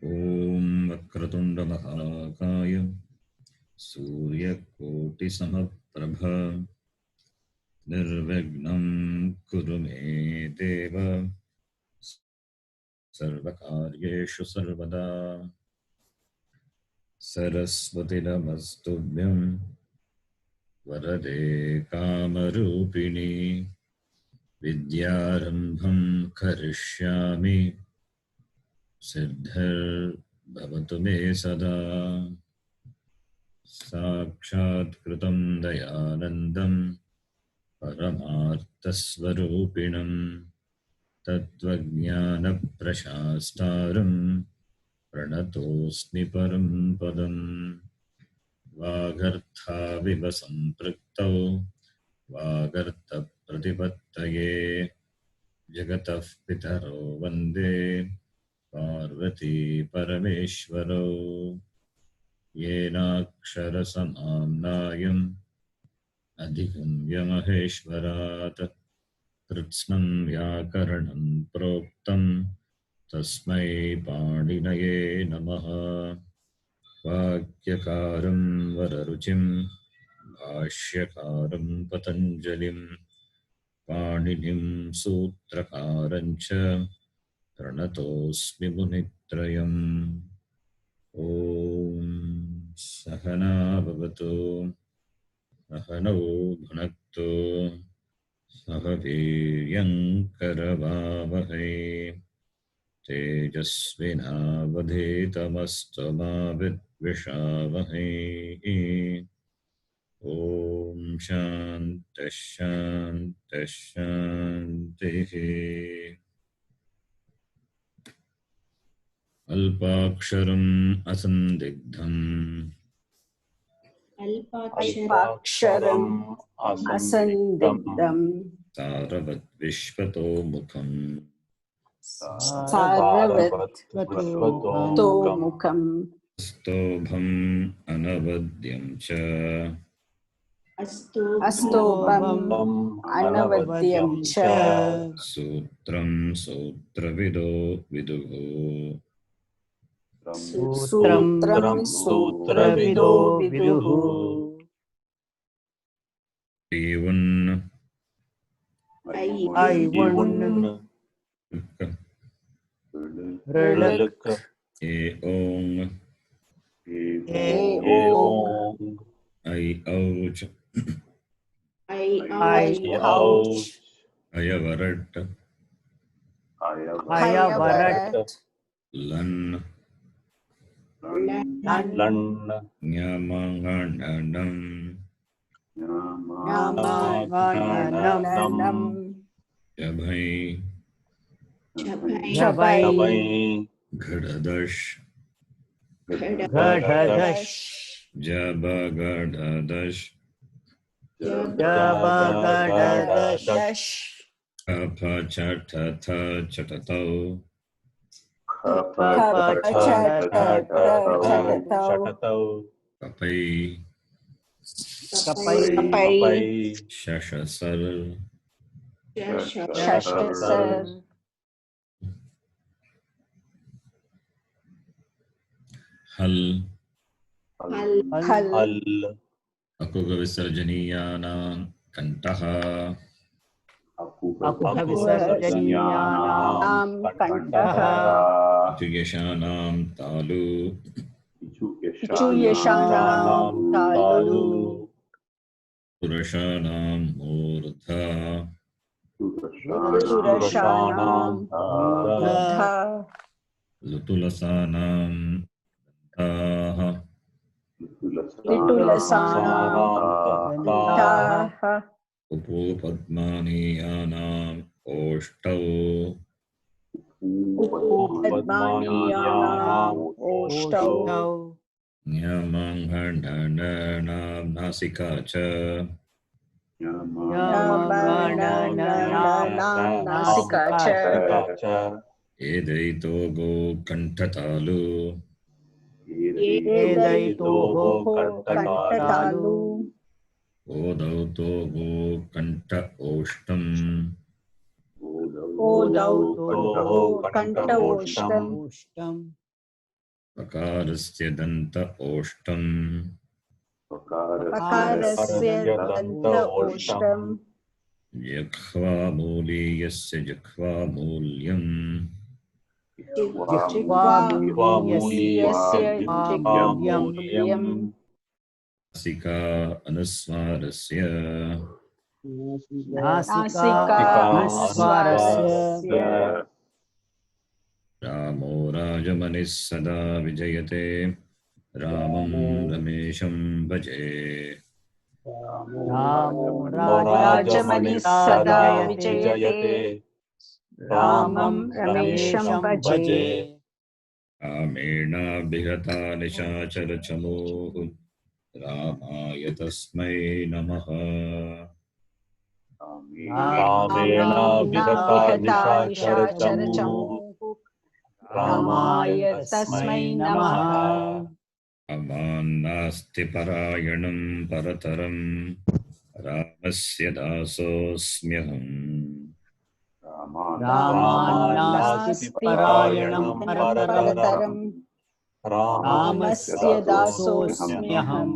ॐ वक्रतुण्ड महाकाय सूर्यकोटिसमप्रभ निर्विघ्नं कुरु मे देव सर्वकार्येषु सर्वदा सरस्वती नमस्तुभ्यं वरदे कामरूपिणी विद्यारम्भं करिष्यामि सिद्धिर्भवतु मे सदा साक्षात्कृतं दयानन्दं परमार्थस्वरूपिणं तत्त्वज्ञानप्रशास्तारं प्रणतोऽस्मि परं पदं वागर्थाविव सम्पृक्तौ वागर्थप्रतिपत्तये जगतः पितरो वन्दे पार्वती परमेश्वरौ येनाक्षरसमाम्नायम् अधिगम्यमहेश्वरात् कृत्स्नं व्याकरणं प्रोक्तं तस्मै पाणिनये नमः। वाक्यकारं वररुचिं भाष्यकारं पतञ्जलिं पाणिनिं सूत्रकारं च प्रणतोऽस्मि मुनित्रयम्। ॐ सहना भवतु सहनौ भुनक्तु सह वीर्यङ्करवावहै तेजस्विनावधीतमस्तु मा विद्विषावहै। ॐ शान्तिः शान्तिः शान्तिः। अल्पाक्षरम् असन्दिग्धम् अल्पाक्षरम् असन्दिग्धम् सारवद्विश्वतो मुखम् सारवत्तोमुखम् स्तोभम् अनवद्यं च अस्तोभम् अनवद्यं च सूत्रं सूत्रविदो विदुः सूत्रं सूत्रविदो विदुः ऐवन् ऋलक् एओङ् एओङ् ऐऔच ऐऔच् अयवरट् अयवरट् लन् लन् ञमङणनम् ञमङणनम् जभै झबै घडदश् घढधश् जबगडदश् जबगडदश् कफचठथ चटतौ कपचटतौ कपै कपै शशसर् शशसर् हल् हल् अकुगविसर्जनीयानां कण्ठः अकुहविसर्जनीयानां कण्ठः इचुयशानां तालु इचुयशानां तालु पुरुषाणां मूर्धा पुरुषाणां मूर्धा लुतुलसानां दन्ताः लिटुलसानां दन्ताः उपोपद्मानीयानाम् ओष्ठौ उपपद्मानीयानाम् ओष्ठौ ञमङणननां नासिका च ञमङणननां नासिका च एदैतो गो कण्ठतालु एदैतोः कण्ठतालु ओदौतो गो कण्ठ ओष्ठम् ओदौतोः कण्ठ ओष्ठम् पकारस्य दन्त ओष्ठम् पकारस्य दन्त ओष्ठम् जिह्वामूलीयस्य जिह्वामूल्यम् जिह्वामूलीयस्य जिह्वामूल्यम् नासिका अनुस्वारस्य नासिका अनुस्वारस्य रामो राजमनिः सदा विजयते रामं रमेशं भजे राजमनिः सदा विजयते रामं रमेशं भजे रामेणाभिहता निशाचरचमूः रामाय तस्मै नमः रामेणाभिहता निशाचरचमूः रामाय तस्मै नमः रामान्नास्ति परायणं परतरं रामस्य दासोऽस्म्यहम् रामान्नास्ति परायणं परतरं रामस्य दासोऽस्म्यहम्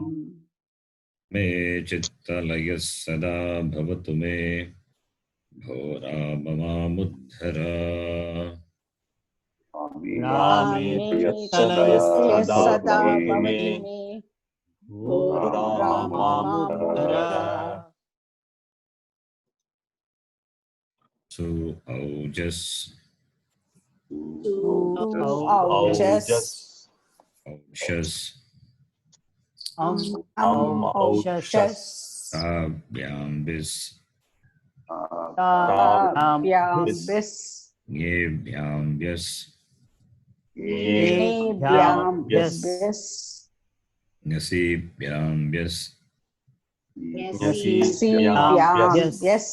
मे चित्तलयः सदा भवतु मे भो राम मामुद्धर रामे चित्तलयः सदा भवतु मे भो राम मामुद्धर सु औजस् औजस् औषस् औषस् ताभ्याम्बिस् ताभ्याम्बिस् ङेभ्याम्ब्यस् ङेभ्याम्बिस् ङसीभ्याम्ब्यस् ङसीभ्याम्बिस्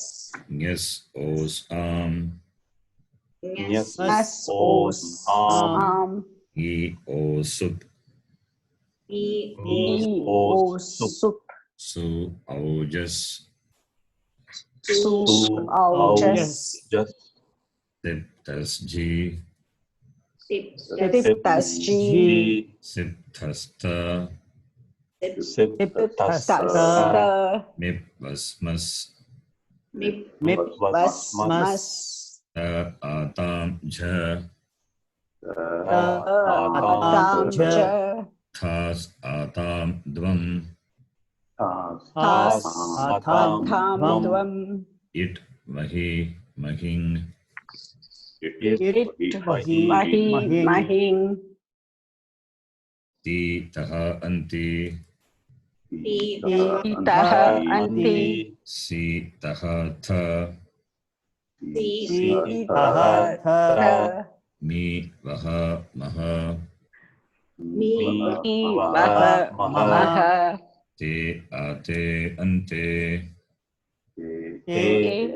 ङस् ओस् आम् अस् ओस् आम् इ ओसुप् इ ओसुप् सु औजस् सु औजस् सिप्तस् जी सिप्तस्जि सिप्तस्त सिप्तस्त मिप्वस्मस् मिप्वस्मस् त आतां झ आतां च थास् आतां द्वम् थास् आतां द्वम् इट् महि महिं इट् महि महिं ती तः अन्ति ईतः अन्ति सी तः थ सीतः थ मी वह मह मी वह मह ते आते अन्ते ते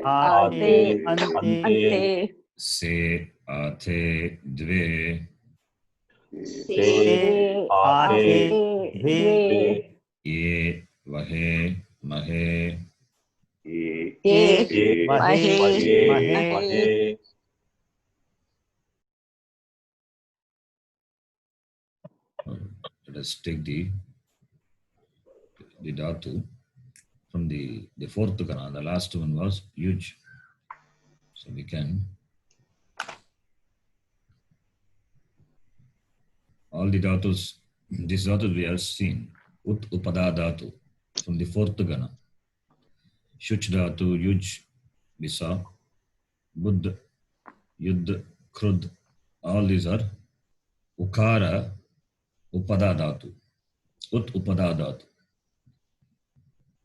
आते अन्ते से आथे द्वे ते आते द्वे ये वहे महे ये महे महे Let us take the dhatu from the fourth kana. The last one was huge, so we can all the dhatus. This dhatu we have seen ut upada dhatu from the fourth kana. Shuch dhatu, yuj we saw, buddh, yud, krud. All these are ukara upada dhatu, ut upada dhatu.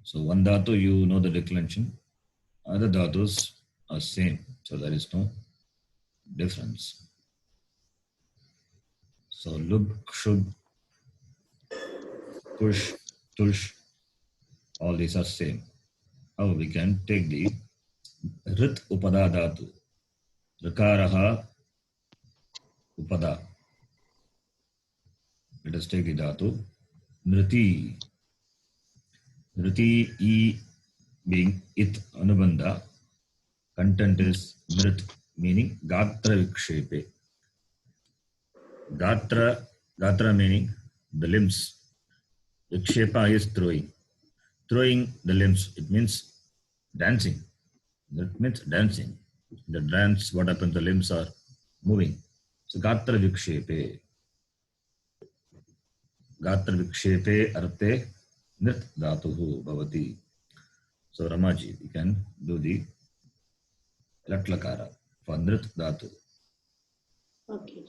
So one dhatu you know the declension, other dhatus are same, so there is no difference. So lub, kshub, kush, tush, all these are same. Now we can take the rit upada dhatu, rakaraha upada. Let us take the dhatu nriti. Nriti e being it anubandha, content is nrit, meaning gatra vikshepe. Gatra Gatra meaning the limbs. Vikshepa is throwing. Throwing the limbs. It means dancing. That means dancing. The dance, what happens, the limbs are moving. So Gatra Vikshepe. Gatra Vikshepe Arte Nrit Dhatuhu Bhavati. So Ramaji, you can do the Latlakara for Nrit Dhatu. Okay.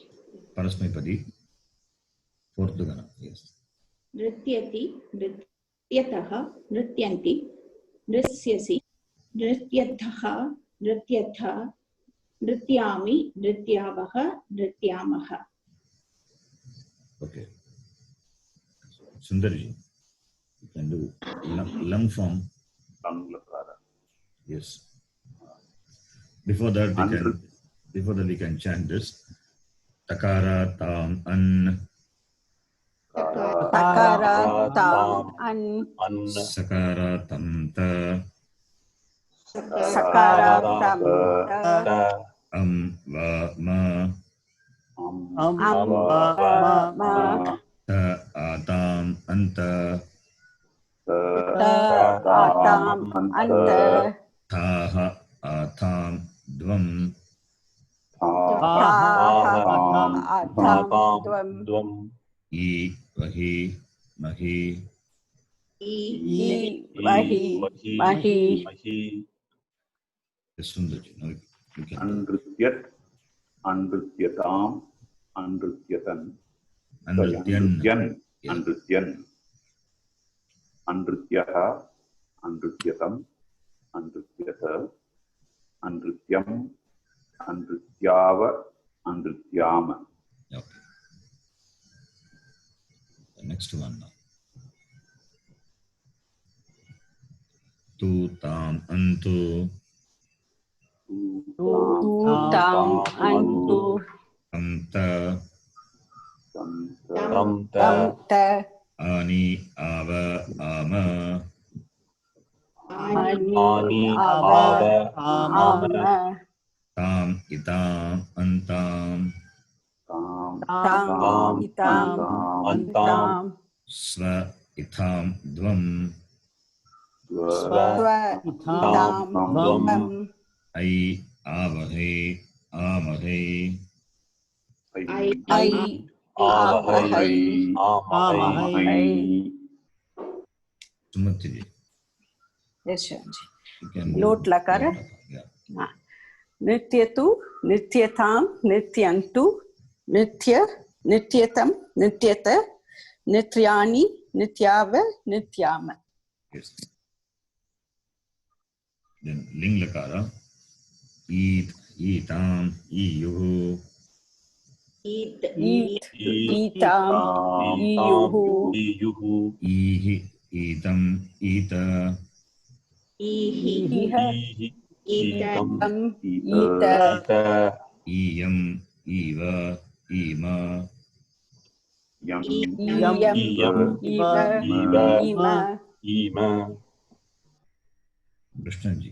Parasmipadi, fourth Gana. Yes. नृत्यति नृत्यतः नृत्यन्ति नृत्यसि नृत्यथः नृत्यथ नृत्यामि नृत्यावः नृत्यामः. Okay. Sundarji, you can do lung form. Langlakara. Yes. Before that we can chant this. Takara tam an. Takara tam an. Sakara tam ta. Sakara tam ta. Va ma. Va ma. Ta atam anta. Ta atam anta. Taha atam dvam. Taha atam dvam. I vahi mahi. I vahi mahi. Sundarji, now you can do. Andrutyat, Andrutyatam, Andrutyatan. Andrutyan. Andrutyan. Andrutyaha, Andrutyatam, Andrutyata, Andrutyam, Andrutyava, Andrutyama. Okay. The next one now. Tu tam antu. Tu tam antu. Amta. Tamta. Ani ava ama. Ani ava ama. Tam itam antam. Tam itam antam. Sva itham dvam. Sva itam dvam. Ai avahe amahe. Ai avahai amahai. Sumati. Yes, sir. You can do Lot lakara. Yeah. Nityatu, nityatam, nityantu, nitya, nityatam, nityata, nityani, nityava, nityama. Yes. Then ling lakara. Eat, eatam, iyuhu. Eat, Eatam, iyuhu, Ihi, eatam, ita. iha, eatam, ita, Iyam, iva, ima. iyam, iva, ima. Krishnaji.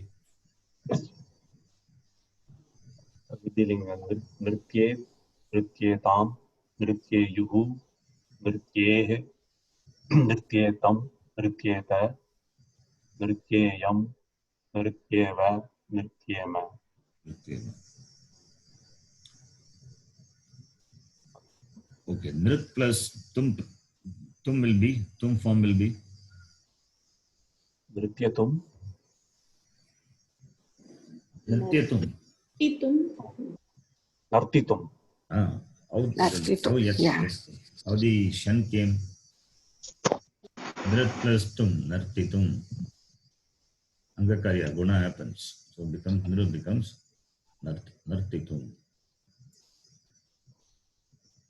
Vidilinga nritye, nrityetam, nrityeyuhu, nrityehe, nrityetam, nrityeta, nrityeyam, nrityeva, nrityema. Okay, nrit plus tum will be, tum form will be. Nrityatum, Nrityatum. nartitum. Oh, yes, Yeah. yes. How the shan came. Nrit plus tum, nartitum. Angakarya, guna happens. So nrit becomes nartitum.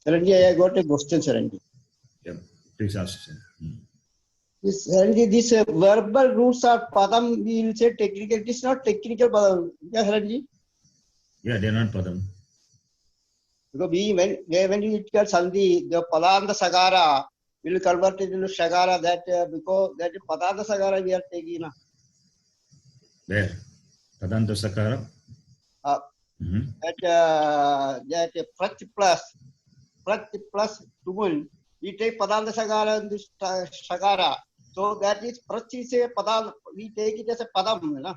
Saranji, I got a question, Saranji. Yeah, please ask. This, Saranji, these verbal roots are padam, we will say technical. It is not technical padam. Yeah, Saranji? Yeah, they are not padam. Because when you get sandhi, the padanda sagara will convert it into sagara. That because that padanda sagara we are taking. Where? Padanta sakara? That first plus plus tumun, we take padanta sagara and this sagara. So that is prach is a padam. We take it as a padam, na?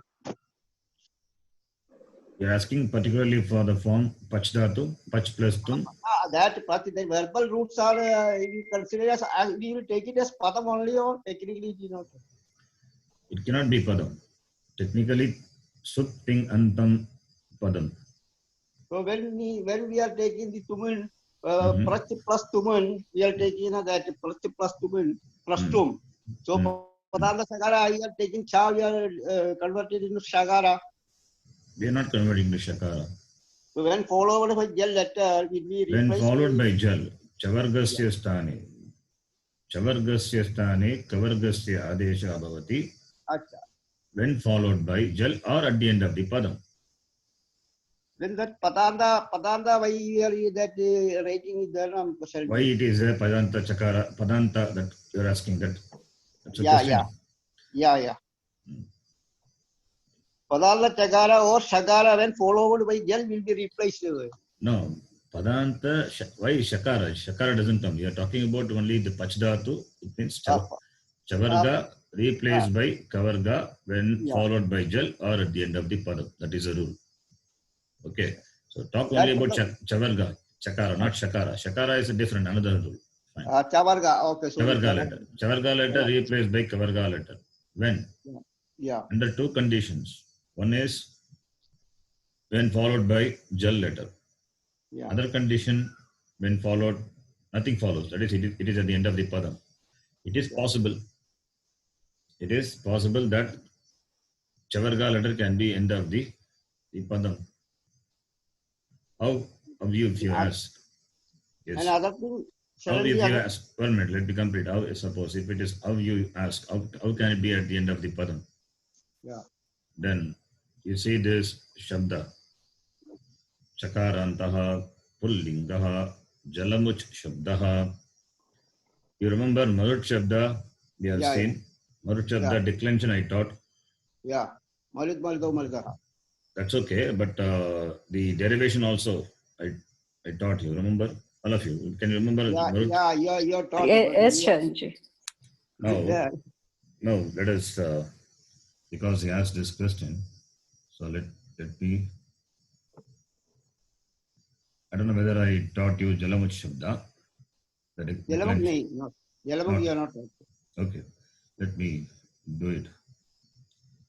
You're asking particularly for the form pach dhatu, pach plus tum. That prach, the verbal roots are we consider as we will take it as padam only, or technically it is not. It cannot be padam. Technically, sut ting antam padam. So when we are taking the tumun, Mhm. prach plus tumun, we are taking that prach plus tumun plus tum. So padanta sagara, we are taking cha, we are converted into sagara. We are not converting to shakara. So when followed by gel letter, it will be When replaced. followed by jal, chavargasya sthane, kavargasya adesha bhavati. Acha. When followed by jal or at the end of the padam. Then that padanta, why you are that rating is there? Why it is a padanta chakara, padanta that you are asking that? That's a Yeah, question. yeah. Padanta chakara or shakara when followed by gel will be replaced. No, padanta, why shakara? Shakara doesn't come. You are talking about only the pachdhatu. It means chavarga replaced by kavarga when followed by jal or at the end of the padam. That is a rule. Okay. So talk only about chavarga, chakara, not shakara. Shakara is a different, another rule. Fine. Chavarga, okay. Chavarga letter. Chavarga letter replaced by kavarga letter. When? Yeah. Under two conditions. One is when followed by jal letter. Yeah. Other condition, when followed, nothing follows. That is, it is at the end of the padam. It is possible. It is possible that chavarga letter can be end of the padam. How you, if you ask? Yes. Another thing. How if you ask? 1 minute, let me complete. How, suppose if it is how you ask, how can it be at the end of the padam? Yeah. Then you see this shabda. Chakarantaha, pullingaha, jalamuch shabdaha. You remember Marut Shabda? We have seen. Marut Shabda declension I taught. Yeah. Malid. That's okay, but the derivation also I taught you. Remember? All of you. Can you remember? Marut? Yeah, you're taught. Yes, Sharanji. No, let us, because he asked this question. So let me, I don't know whether I taught you Jalamuch Shabda. Jalamuk, you are not. Okay, let me do it.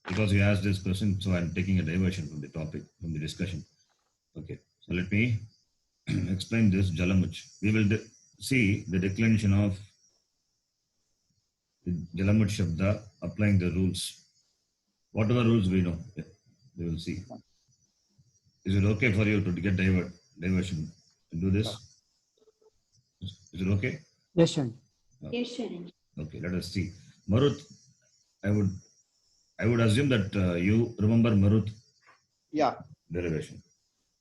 Because you asked this question, so I'm taking a diversion from the topic, from the discussion. Okay, so let me explain this Jalamuch. We will see the declension of the Jalamuch Shabda applying the rules. Whatever rules we know, we will see. Is it okay for you to get diversion and do this? Is it okay? Yes, sir. Yes, Sharanji. Okay, let us see. Marut, I would assume that you remember Marut. Yeah. Derivation.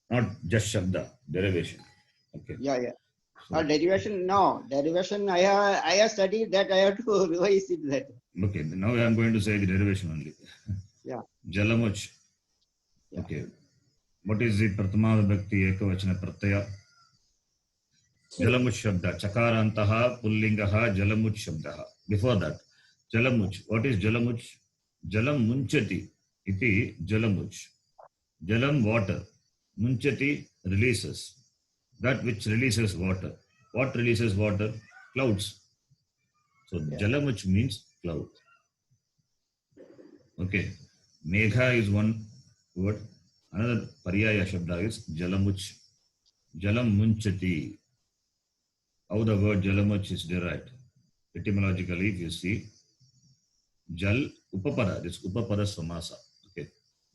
Not just Shabda, derivation. Okay. Yeah. So, derivation, no. Derivation, I have studied that. I have to revise it. That. Okay, now I am going to say the derivation only. Yeah. Jalamuch. Yeah. Okay. What is the Pratama Vibhakti Ekavachana Pratyaya? Jalamuch Shabda. Chakarantaha, Pullingaha, Jalamuch Shabdaha. Before that, Jalamuch. What is Jalamuch? Jalam Munchati. Iti Jalamuch. Jalam water. Munchati releases. That which releases water. What releases water? Clouds. So Jalamuch means cloud. Okay. Megha is one word. Another Paryaya Shabda is Jalamuch. Jalam Munchati. How the word Jalamuch is derived? Etymologically, if you see, Jal Upapada, this Upapada Samasa. Okay.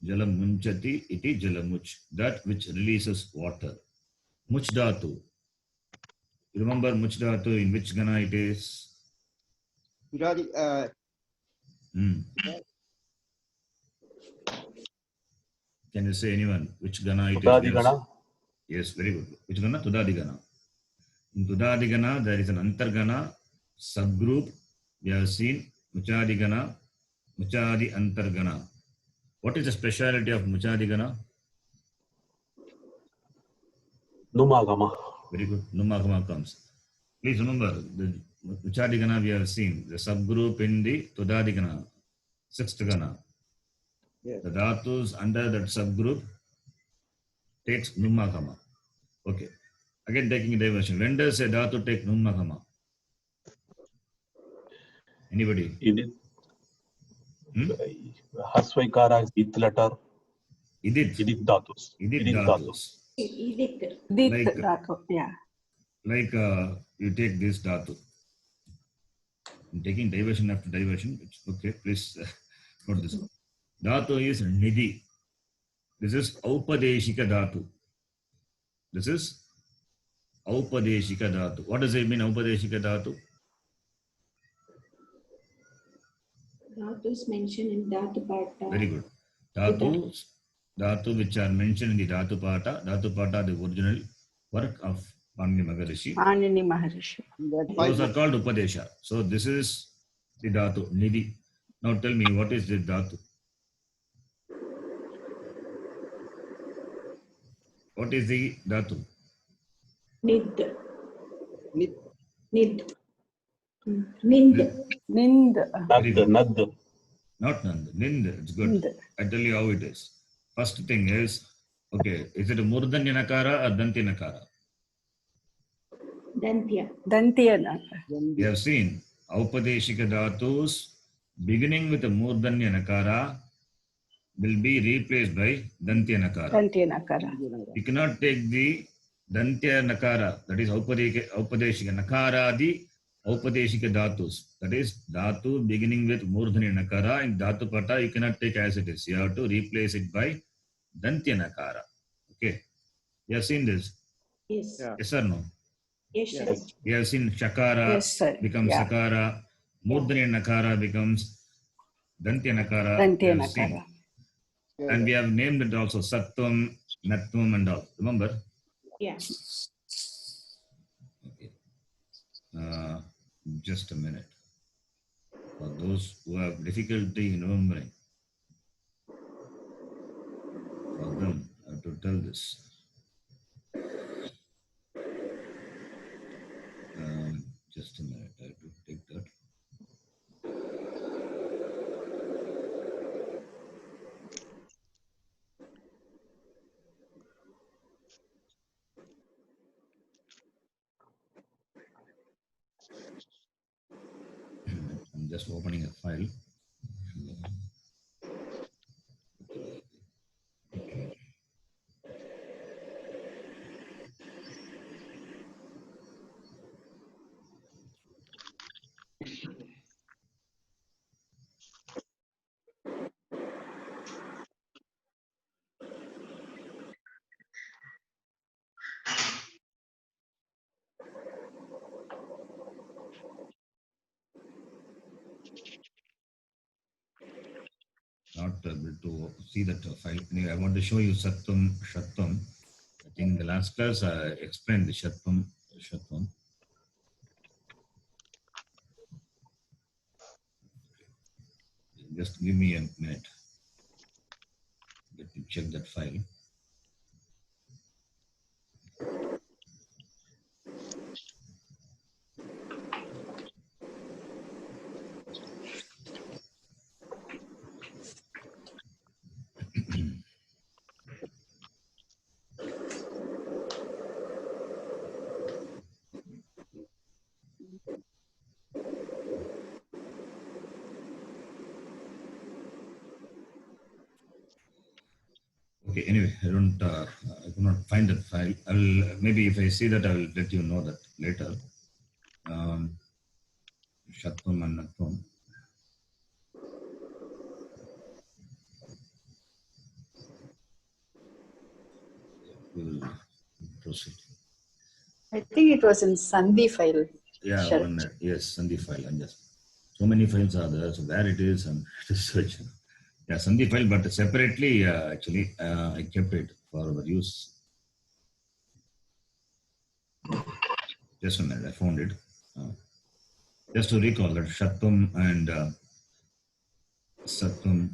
Jalam Munchati iti Jalamuch. That which releases water. Muchdhatu. You remember Muchdhatu in which Gana it is? Can you say anyone which Gana it is? Gana? Yes, very good. Which Gana? Tudadigana. In Tudadigana, there is an Antargana subgroup. We have seen Muchadigana, Muchadi Antargana. What is the speciality of Muchadigana? Numagama. Very good. Numagama comes. Please remember, the Uchadigana we have seen, the subgroup in the Tudadigana, sixth Gana. Yes. The dhatus under that subgroup takes Numagama. Okay. Again taking a diversion. When does a dhatu take Numagama? Anybody? Idit. Hmm? Haswaikara is it letter. Idit. Idit dhatus. Idit dhatus. Idit. Dit Like- dhatu. Yeah. Like you take this dhatu. I'm taking diversion after diversion. It's okay, please note this. Dhatu is nidhi. This is aupadeshika dhatu. This is aupadeshika dhatu. What does it mean, aupadeshika dhatu? Dhatu is mentioned in Dhatu Pata. Very good. Dhatu which are mentioned in the Dhatu Pata, the original work of Panini Maharishi. Panini Maharishi. Those are called Upadesha. So this is the Dhatu, Nidhi. Now tell me, what is the Dhatu? What is the Dhatu? Nid. Nid. Nid. Nind. Very Nind. Nad. good. Nad. Not Nand. Nind. It's good. Nind. I tell you how it is. First thing is, okay, is it a Murdanya Nakara or Danti Nakara? Dantya. Dantyana. We have seen Aupadeshika Dhatus beginning with a Murdanya Nakara will be replaced by Dantya Nakara. Dantyana. You cannot take the Dantya Nakara, that is Aupadeshika Nakara, the Aupadeshika Dhatus. That is Dhatu beginning with Murdhanya Nakara. In Dhatu Pata, you cannot take as it is. You have to replace it by Dantya Nakara. Okay. You have seen this? Yes. Yeah. Yes or no? Yes, sir. We have seen Shakara Yes, sir. becomes Yeah. Sakara, Murdhanya Nakara becomes Dantya Nakara. We have Dantyana. seen. And we have named it also Sattvam, Nattvam and all. Remember? Yeah. Okay. Just a minute. For those who have difficulty in remembering, for them, I have to tell this. Just a minute. I have to take that. I'm just opening a file. Not able to see that file. Anyway, I want to show you Sattvam, Shatvam. I think in the last class I explained the Shatvam, Shatvam. Just give me a minute. Let me check that file. Okay, anyway, I could not find that file. Maybe if I see that, I will let you know that later. Shatvam and Nattvam. We will proceed. I think it was in Sandhi file. Yeah, Sharat. yes, Sandhi file. And just so many files are there. So where it is, and search. Yeah, Sandhi file, but separately, actually, I kept it for our use. Just a minute, I found it. Just to recall that Shatvam and Sattvam.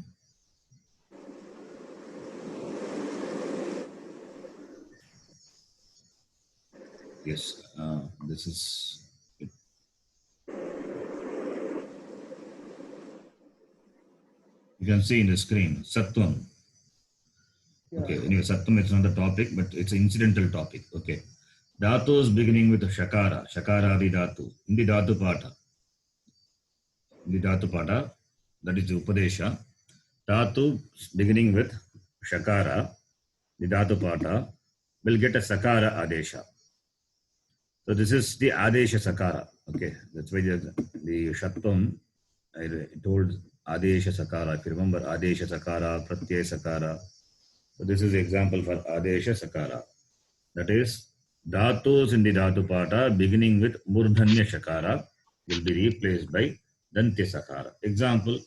Yes, this is it. You can see in the screen, Sattvam. Okay, anyway, Sattvam is not the topic, but it's an incidental topic. Okay. Dhatus beginning with Shakara, Shakara Adi Dhatu. In the Dhatu Pata, that is the Upadesha. Dhatu beginning with Shakara, the Dhatu Pata, will get a Sakara Adesha. So this is the Adesha Sakara. Okay, that's why the Shatvam, I told Adesha Sakara. If you remember Adesha Sakara, Pratyaya Sakara. So this is the example for Adesha Sakara. That is, Dhatus in the Dhatu Pata beginning with Murdhanya Shakara will be replaced by Dantya Sakara. Example,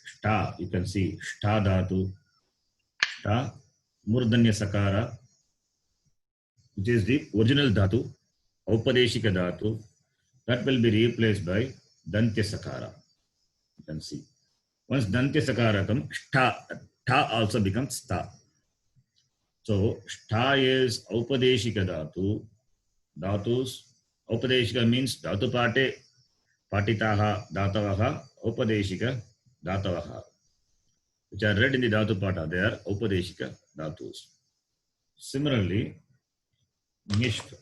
Shta, you can see Shta Dhatu, Shta, Murdhanya Sakara, which is the original Dhatu, Aupadeshika Dhatu, that will be replaced by Dantya Sakara. You can see. Once Dantya Sakara comes, Shta also becomes Sta. So, Shta is Aupadeshika Dhatu. Dhatus, Aupadeshika means Dhatu Pate, Patitaha, Dhatavaha, Aupadeshika, Dhatavaha, which are read in the Dhatu Pata. They are Aupadeshika Dhatus. Similarly, Nishp,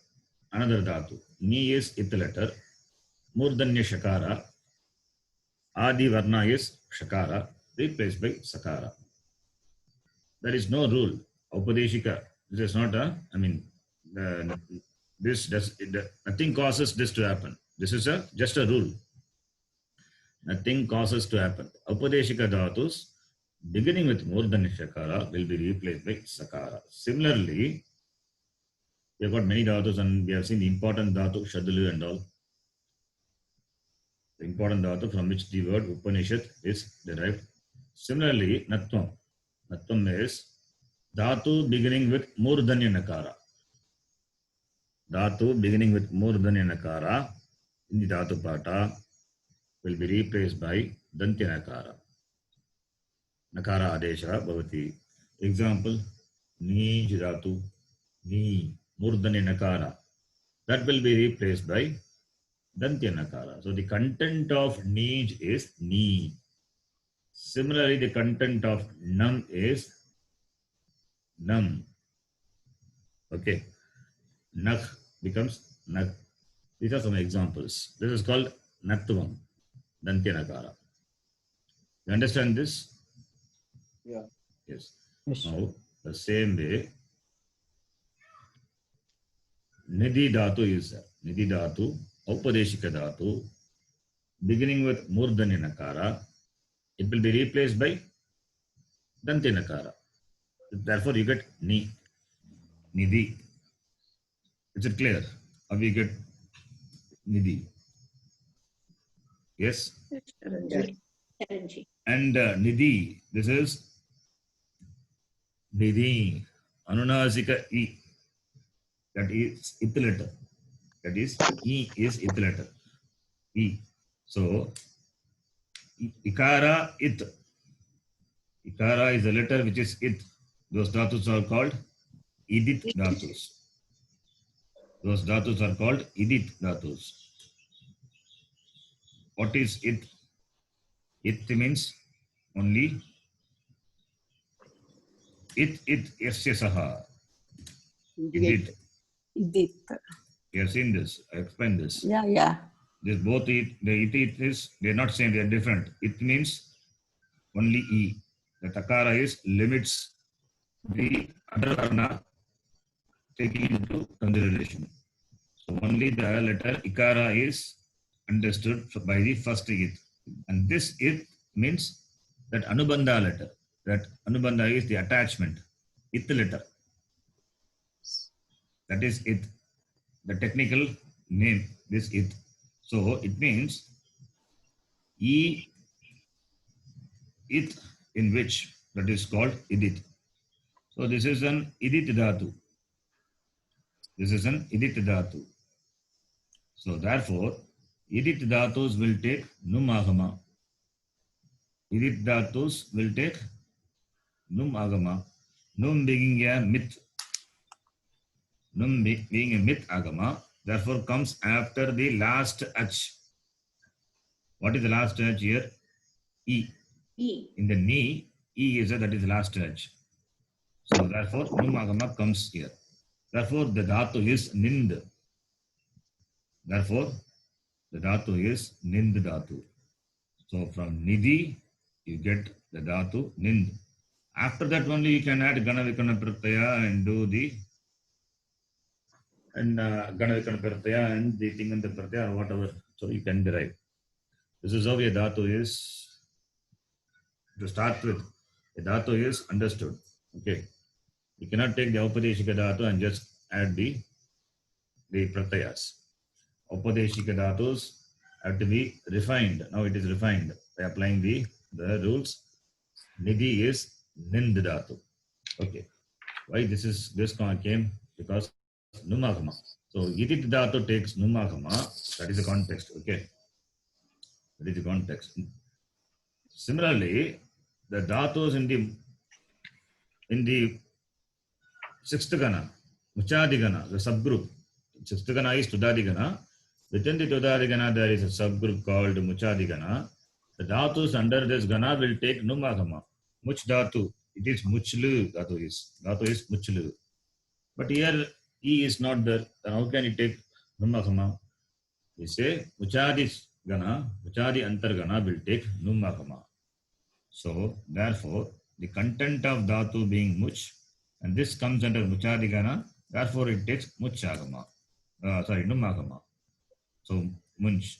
another Dhatu. Ni is ith letter. Murdanya Shakara. Adi Varna is Shakara, replaced by Sakara. There is no rule. Aupadeshika, this is not a, this does, nothing causes this to happen. This is just a rule. Nothing causes to happen. Aupadeshika Dhatus, beginning with Murdanya Shakara, will be replaced by Sakara. Similarly, we have got many Dhatus and we have seen the important Dhatu, Shadalu and all. The important Dhatu from which the word Upanishad is derived. Similarly, Natvam. Natvam is Dhatu beginning with Murdanya Nakara. Dhatu beginning with Murdanya Nakara in the Dhatu Pata will be replaced by Dantya Nakara. Nakara Adesha Bhavati. Example, Ni Dhatu, Ni Murdanya Nakara. That will be replaced by Dantya Nakara. So the content of Nij is Ni. Similarly, the content of Nam is Nam. Okay. Nak becomes Nak. These are some examples. This is called Natvam, Dantya Nakara. You understand this? Yeah. Yes. Yes. Now, the same way, Nidhi Dhatu is there. Nidhi Dhatu, Aupadeshika Dhatu, beginning with Murdanya Nakara, it will be replaced by Dantya Nakara. Therefore, you get Ni, Nidhi. Is it clear? How we get Nidhi? Yes? Charanji. And Nidhi, this is Nidhi, Anunasika E. That is ith letter. That is E is ith letter. E. So, Ikara it. Ikara is a letter which is it. Those dhatus are called idit dhatus. Those dhatus are called idit dhatus. What is it? It means only it yasya saha. Idit. Idit. You have seen this. I explained this. Yeah. This both it, the it is, they are not same, they are different. It means only E. The takara is limits the other varna taking into consideration. So only the letter ikara is understood by the first it. And this it means that anubandha letter. That anubandha is the attachment. It letter. That is it. The technical name, this it. So it means E it in which, that is called idit. So this is an idit dhatu. This is an idit dhatu. So therefore, idit dhatus will take num agama. Idit dhatus will take num agama. Num being a myth. Num being a myth agama, therefore comes after the last H. What is the last H here? E. E. In the knee, E is that is the last H. So therefore, num agama comes here. Therefore, the dhatu is nind. Therefore, the dhatu is nind dhatu. So from nidhi, you get the dhatu nind. After that only you can add gana vikana pratyaya and do the gana vikana pratyaya and the thing and the pratyaya or whatever. So you can derive. This is how a dhatu is. To start with, a dhatu is understood. Okay. You cannot take the Upadeshika dhatu and just add the pratyayas. Upadeshika dhatus have to be refined. Now it is refined by applying the rules. Nidhi is nind dhatu. Okay. Why this came? Because numagama. So idit dhatu takes numagama. That is the context. Okay. That is the context. Similarly, the dhatus in the sixth gana, muchadigana, the subgroup. Sixth gana is tudadigana. Within the tudadigana, there is a subgroup called muchadigana. The dhatus under this gana will take numagama. Much dhatu. It is muchlu dhatu is. Dhatu is muchlu. But here E is not there. Then how can it take numagama? We say muchadi gana, muchadi antargana will take numagama. So therefore, the content of dhatu being much, and this comes under muchadigana, therefore it takes muchagama. Numagama. So munch.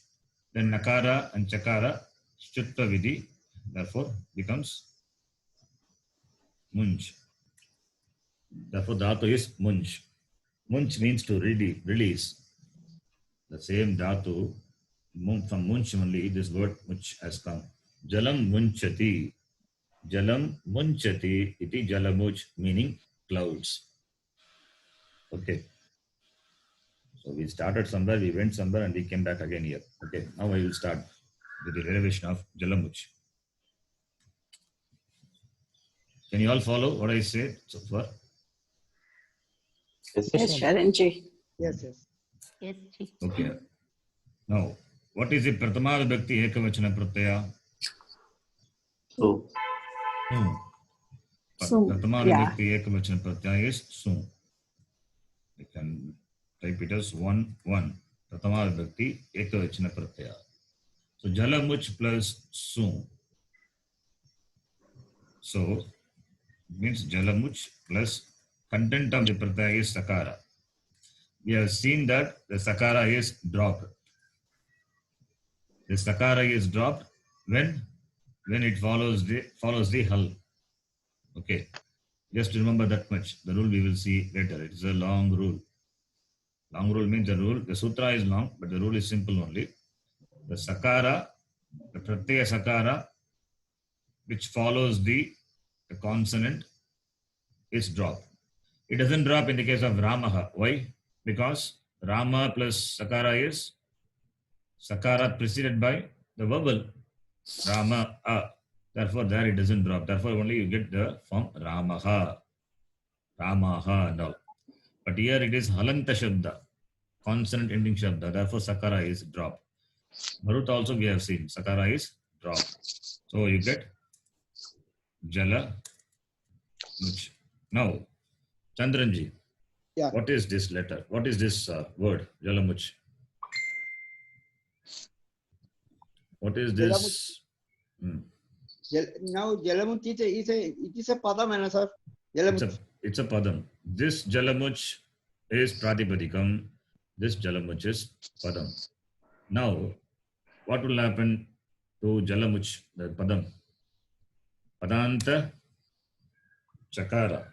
Then nakara and chakara, shutta vidhi, therefore becomes munch. Therefore dhatu is munch. Munch means to release. The same dhatu, from munch only, this word munch has come. Jalam munchati. Jalam munchati iti jalamuch, meaning clouds. Okay. So we started somewhere, we went somewhere, and we came back again here. Okay. Now I will start with the derivation of jalamuch. Can you all follow what I said so far? Yes, Sharanji. Yes, yes. Yes, Ji. Okay. Now, what is the Pratama Vibhakti Ekavachana Pratyaya? So, Pratama Yeah. Vibhakti Ekavachana Pratyaya is su. You can type it as 1, 1. Pratama Vibhakti Ekavachana Pratyaya. So, Jalamuch plus su. So, means Jalamuch plus content of the Pratyaya is Sakara. We have seen that the Sakara is dropped. The Sakara is dropped when it follows the hull. Okay. Just remember that much. The rule we will see later. It is a long rule. Long rule means the rule. The sutra is long, but the rule is simple only. The Sakara, the Pratyaya Sakara, which follows the consonant, is dropped. It doesn't drop in the case of Ramaha. Why? Because Rama plus Sakara is Sakara preceded by the vowel Rama A. Therefore, there it doesn't drop. Therefore, only you get the form Ramaha, Ramaha and all. But here it is Halanta Shabda, consonant ending Shabda. Therefore, Sakara is dropped. Marut also we have seen Sakara is dropped. So you get Jala Much. Now, Chandranji. Yeah. What is this letter? What is this word? Jalamuch. What is this? Now Jalamuch is a padam, sir. It's a padam. This Jalamuch is Pratipadikam. This Jalamuch is padam. Now, what will happen to Jalamuch, the padam? Padanta Chakara.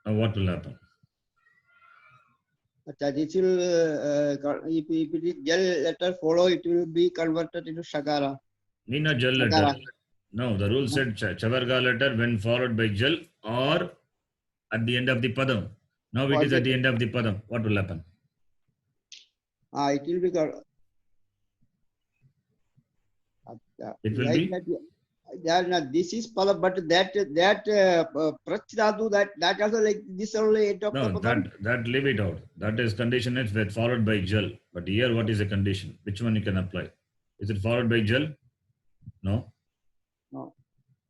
Now what will happen? This will, if it is Jal letter follow, it will be converted into Shakara. Nina Jal letter. No, the rule said Chavarga letter when followed by Jal or at the end of the padam. Now it is at the end of the padam. What will happen? It will be. It will be? This is pala, but that prachdhatu, that also like this only end of the No, padam. that leave it out. That is condition is that followed by jal. But here, what is the condition? Which one you can apply? Is it followed by jal? No. No.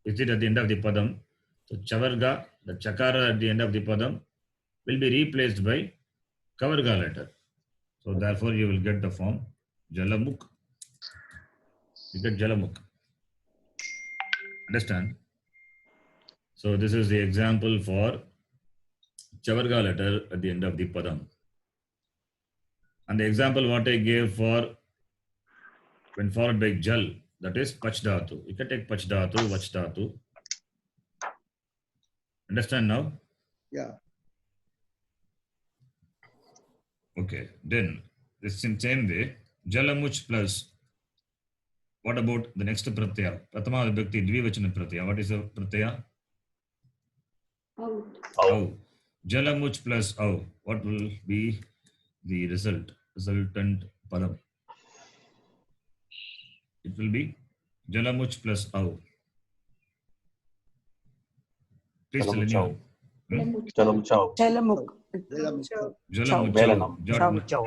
Is it at the end of the padam? So chavarga, the chakara at the end of the padam, will be replaced by kavarga letter. So therefore, you will get the form jalamuk. You get jalamuk. Understand? So this is the example for chavarga letter at the end of the padam. And the example what I gave for when followed by jal, that is pachdhatu. You can take pachdhatu, vachdhatu. Understand now? Yeah. Okay. Then this in same way, jalamuch plus. What about the next pratyaya? Pratama vibhakti dvivachana pratyaya. What is the pratyaya? Out. Au. Jalamuch plus au. What will be the resultant padam? It will be jalamuch plus au. Please tell Jalamchau. anyone. Jalamchau. Jalamuk. Jalamuch. Velanam.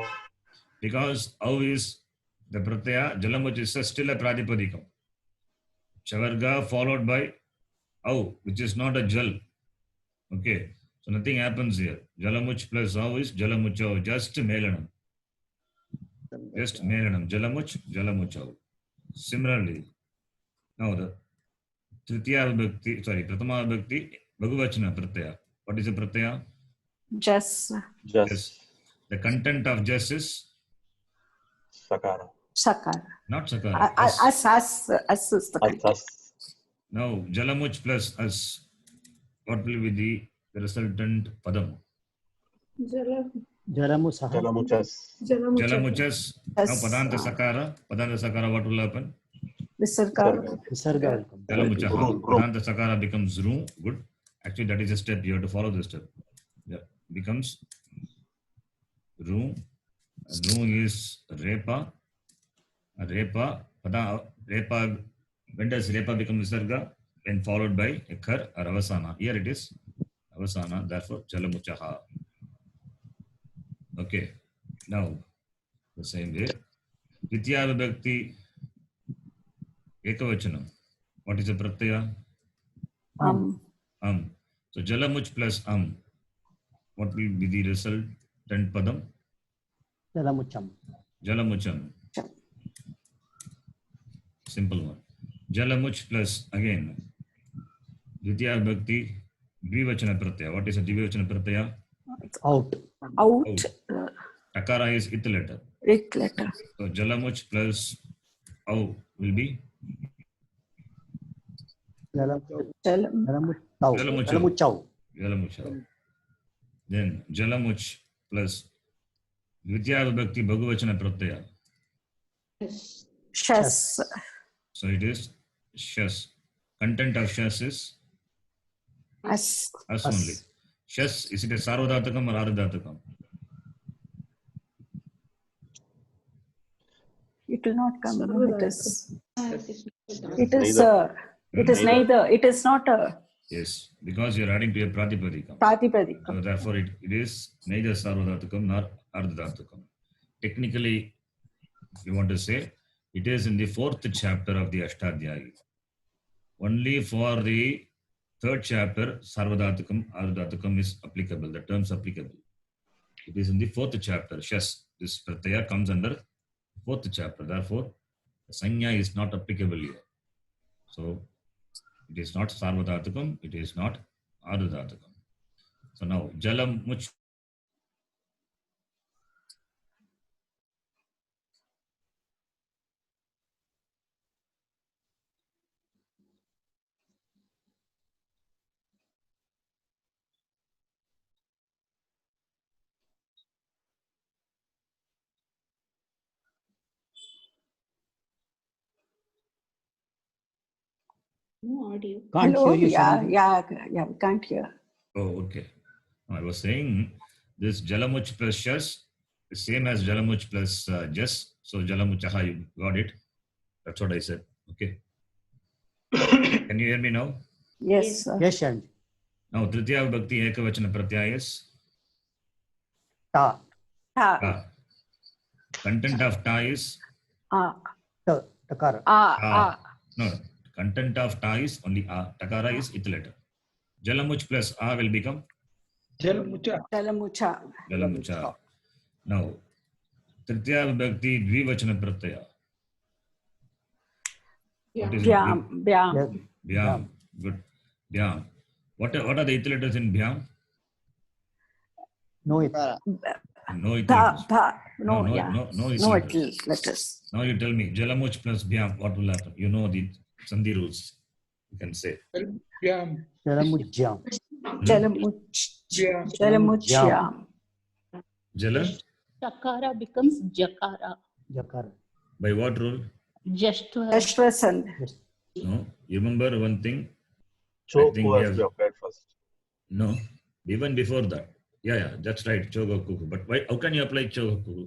Because au is the pratyaya, jalamuch is still a pradipadikam. Chavarga followed by au, which is not a jal. Okay. So nothing happens here. Jalamuch plus au is jalamuchau, just melanam. Just melanam. Jalamuch, jalamuchau. Similarly, now the Tritiya Vibhakti, Pratama Vibhakti, Bhagavachana Pratyaya. What is the Pratyaya? Just. Yes. The content of just is Sakara. Sakara. not Sakara. As is the content. As. Now, Jalamuch plus as. What will be the resultant padam? Jalamuchas. Jalamuchas. Now, Yes. Padanta Sakara, what will happen? Visarga. Jalamuchaha. Room. Padanta Sakara becomes room. Good. Actually, that is a step. You have to follow the step. Yeah. Becomes room. Room is repa. Repa. When does repa become visarga? When followed by a kar or avasana. Here it is avasana. Therefore, jalamuchaha. Okay. Now, the same way. Ditya vibhakti ekavachanam. What is the pratyaya? So jalamuch plus what will be the resultant padam? Jalamucham. Simple one. Jalamuch plus again Ditya vibhakti dvivachana pratyaya. What is a dvivachana pratyaya? Out. Takara is it letter. It letter. So jalamuch plus au will be Jalamuchau. Jalamuchau. Then jalamuch plus Ditya vibhakti bhagavachana pratyaya. Shas. So it is shas. Content of shas is As. only. Shas, is it a sarvadhatakam or ardhatakam? It will not come. It is. It is. Neither. It is neither. It is not a Yes, because you are adding to a pratipadikam. pratipadika. So therefore it is neither sarvadhatakam nor ardhatakam. Technically, if you want to say, it is in the 4th chapter of the Ashtadhyayi. Only for the 3rd chapter, sarvadhatakam, ardhatakam is applicable. The terms applicable. It is in the 4th chapter. Shas, this pratyaya comes under 4th chapter. Therefore, the sanya is not applicable here. So it is not sarvadhatakam. It is not ardhatakam. So now jalam much. No audio. Can't Hello? hear you, Yeah, Swamiji. we can't hear. Oh, okay. I was saying this jalamuch plus shas is same as jalamuch plus jas. So jalamuchaha, you got it. That's what I said. Okay. Can you hear me now? Yes, sir. Yes, Shanti. Now, Tritiya Vibhakti Ekavachana Pratyaya is Ta. Ta. ta. Content of ta is Ah. Ta. Takara. Ah. ta. Ah. No, content of ta is only a. Takara is it letter. Jalamuch plus a will become Jalamucha. Jalamucha. Jalamucha. Now, Tritiya Vibhakti Dvivachana Pratyaya. What is it? Vyam. Vyam. Yes. Bhyam. Good. Bhyam. What are the it letters in Bhyam? No, it. Takara. No it Tha. letters. Tha. No, No, no, yeah. no, no it No letters. letters. Now you tell me, Jalamuch plus Bhyam, what will happen? You know the Sandhi rules. You can say. Vyam. Jalamujjam. Jalamuch. Vyam. Jalamuchyam. Jala? Chakara becomes Jakara. Jakara. By what rule? Jashtva. Ashwasan. Yes. No. You remember one thing? Choke think we was have- be applied first. No. Even before that. Yeah, that's right. Chogokuku. But why? How can you apply Chogokuku?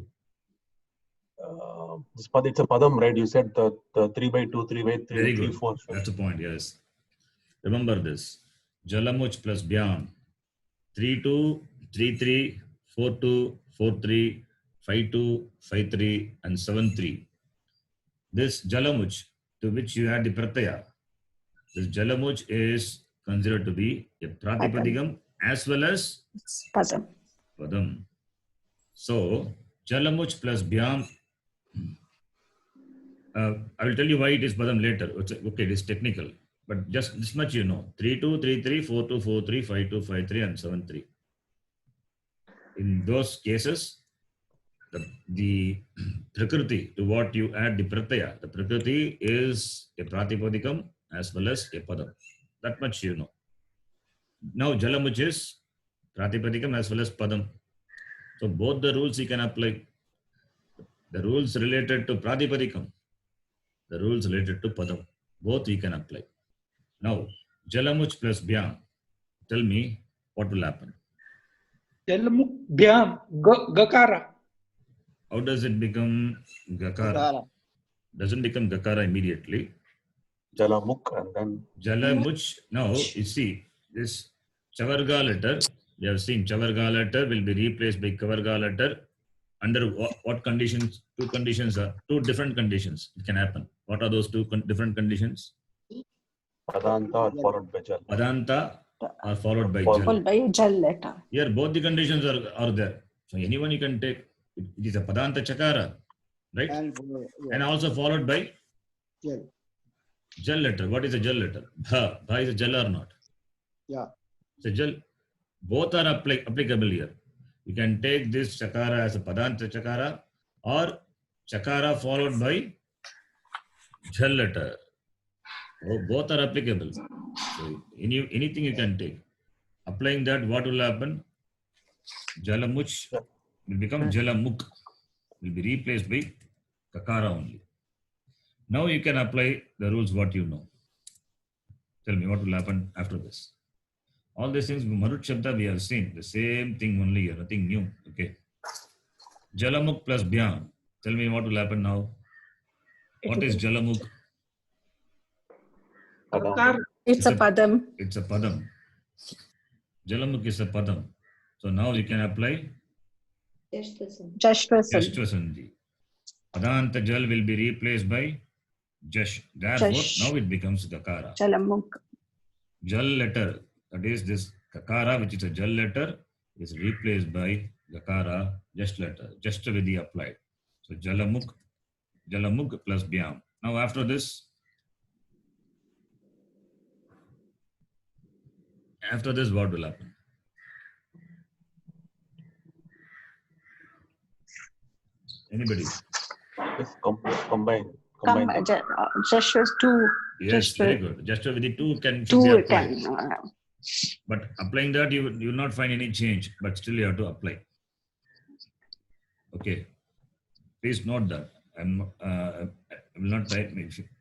This pad, it's a padam, right? You said the 3 by 2, 3 by 3, Very 3, good. 4. That's the point. Yes. Remember this. Jalamuch plus Bhyam. 3-2, 3-3, 4-2, 4-3, 5-2, 5-3, and 7-3. This Jalamuch, to which you add the Pratyaya, this Jalamuch is considered to be a Pratipadikam as well as Padam. Padam. So, Jalamuch plus Bhyam. I will tell you why it is Padam later. Okay, it is technical. But just this much you know. 3-2, 3-3, 4-2, 4-3, 5-2, 5-3, and 7-3. In those cases, the Prakriti to what you add the Pratyaya, the Prakriti is a Pratipadikam as well as a Padam. That much you know. Now Jalamuch is Pratipadikam as well as Padam. So both the rules you can apply. The rules related to Pratipadikam, the rules related to Padam, both you can apply. Now, Jalamuch plus Bhyam, tell me what will happen. Jalamuk. Vyam. Gakara. How does it become Gakara? Takara. Doesn't become Gakara immediately. Jalamuk and then Jalamuch, now you see this Chavarga letter, we have seen Chavarga letter will be replaced by Kavarga letter. Under what conditions? Two conditions are, two different conditions it can happen. What are those two different conditions? Padanta are followed by Jal. Padanta are followed by Jal. Followed by a Jal letter. Here both the conditions are there. So anyone you can take. It is a Padanta Chakara, right? And also followed by Jal. Jal letter. What is a Jal letter? Bha. Bha is a Jal or not? Yeah. So Jal. Both are applicable here. You can take this Chakara as a Padanta Chakara or Chakara followed by Jal letter. Oh, both are applicable. So anything you can take. Applying that, what will happen? Jalamuch will become Jalamuk. Will be replaced by Kakara only. Now you can apply the rules what you know. Tell me what will happen after this. All these things, Marut Shabda, we have seen. The same thing only here, nothing new. Okay. Jalamuk plus Bhyam. Tell me what will happen now. What is Jalamuk? Gakara. It's a Padam. It's a Padam. Jalamuk is a Padam. So now you can apply Jashtvasan. Jashwasan. Jashtvasanji. Padanta Jal will be replaced by Jash. Therefore, Jash. now it becomes Gakara. Jalamuk. Jal letter, that is this Kakara, which is a Jal letter, is replaced by Gakara, just letter, just vidhi applied. So Jalamuk plus Bhyam. Now after this, what will happen? Anybody? Yes, combine. Jashwas 2. Yes, Just very the- good. Just vidhi 2 should be 2 applied. can. But applying that, you will not find any change, but still you have to apply. Okay. Please note that. I will not type.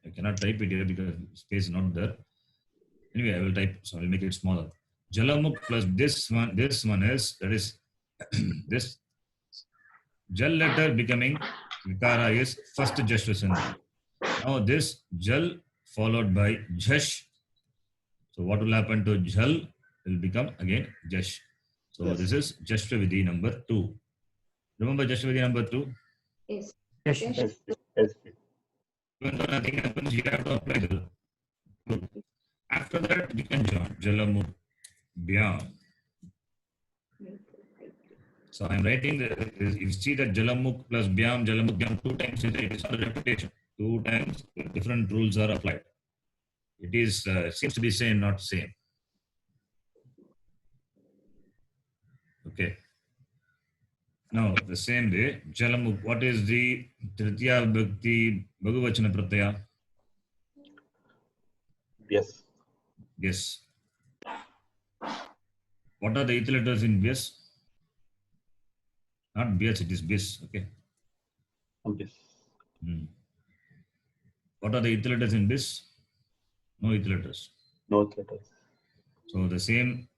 I cannot type it here because space is not there. Anyway, I will type. So I will make it smaller. Jalamuk plus this one is, that is this Jal letter becoming Vikara is first Jashtvasanji. Now this Jal followed by Jash. So what will happen to Jal? Will become again Jash. So Yes. this is Jashvavidhi number 2. Remember Jashvavidhi number 2? Yes. Yes. Yes. Yes. Even though nothing happens, you have to apply the. After that, you can join Jalamuk Byam. So I'm writing if you see that Jalamuk plus Byam, Jalamuk Byam 2 times, it is not a repetition. 2 times different rules are applied. It is seems to be same, not same. Okay. Now the same way, Jalamuk. What is the Tritiya Bhakti Bhagavachana Pratyaya? Yes. Yes. What are the eight letters in Vyas? Not Vyas, it is Bis. Okay. Yes. Hmm. What are the eight letters in Bis? No eight letters. No letters. So the same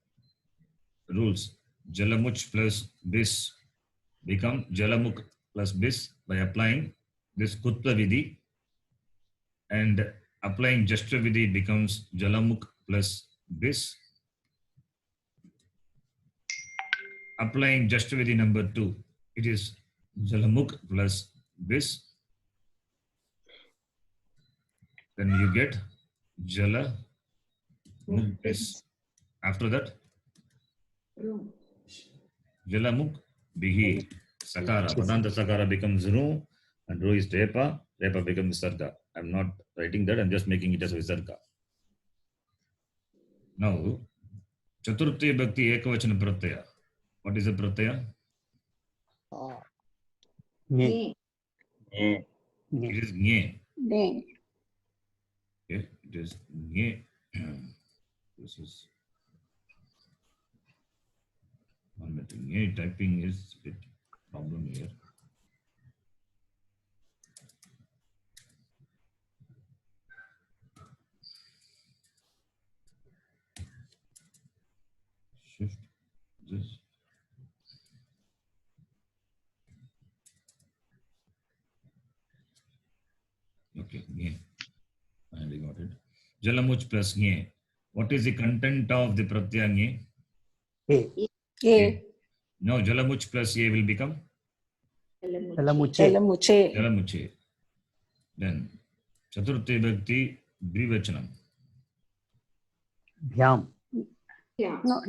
rules. Jalamuch plus Bis become Jalamuk plus Bis by applying this Kutva Vidhi, and applying Jashtra Vidhi becomes Jalamuk plus Bis. Applying Jashtra Vidhi number 2, it is Jalamuk plus Bis. Then you get Jala Muk Bis. After that, Room. Jalamuk Bihi. Sakara. Padanta Sakara becomes Ru, and Ru is Repa. Repa becomes Sarga. I'm not writing that, I'm just making it as Visarga. Now, Chaturthi Bhakti Ekavachana Pratyaya. What is a Pratyaya? Nye. Eh. Nye. It is Nye. Ne. Okay, it is Nye. This is one minute. Nye typing is a bit problem here. Shift this. Okay, Nye. Finally got it. Jalamuch plus Nye. What is the content of the Pratyaya Nye? A. A. No, Jalamuch plus A will become Jalamuche. Jalamuche. Jalamuche. Then Chaturthi Bhakti Dvivachanam. Bhyam. Yeah. No.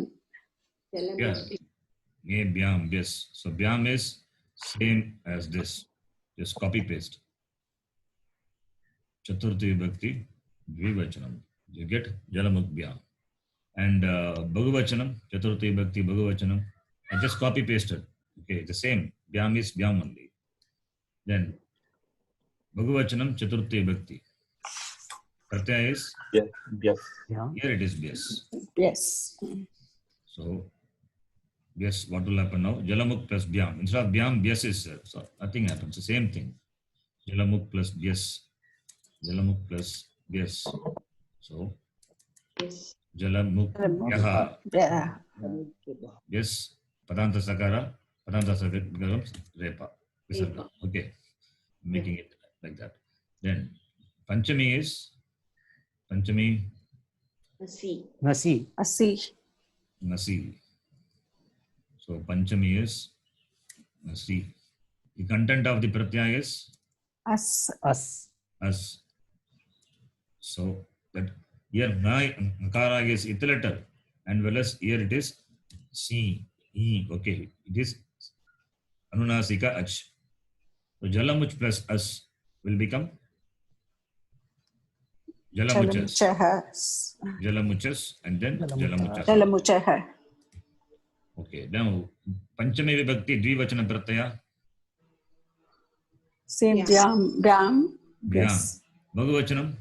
Yeah. Nye Byam, yes. So Byam is same as this. Just copy paste. Chaturthi Bhakti Dvivachanam. You get Jalamuk Byam. And Bhagavachanam, Chaturthi Bhakti Bhagavachanam. I just copy pasted. Okay, the same. Byam is Byam only. Then Bhagavachanam, Chaturthi Bhakti. Pratyaya is, Yes. Yes. Bhyam. here it is Vyas. Yes. So, Vyas, what will happen now? Jalamuk plus Byam. Instead of Byam, Vyas is there. So, nothing happens. The same thing. Jalamuk plus Vyas. Jalamuk plus Vyas. So, Yes. Jalamuk Yaha. Yeah. Yes. Padanta Sakara. Padanta Sakara becomes Repa. Visarga. Okay. Making it like that. Then, Panchami is, Panchami See. Nasi. Asi. Nasi. So Panchami is Nasi. The content of the Pratyaya is As. As. As. So that here Nakara is it letter, and well as here it is C. E. Okay. It is Anunasika Ach. So Jalamuch plus As will become Jalamuchas. Jalamuchas. Jalamuchas and then Jalamuchas. Jalamuchas. Jalamuchaha. Okay. Now Panchami Vibhakti Dvivachana Pratyaya. Same. Yes. Byam. Byam. Byam. Yes. Bhagavachanam.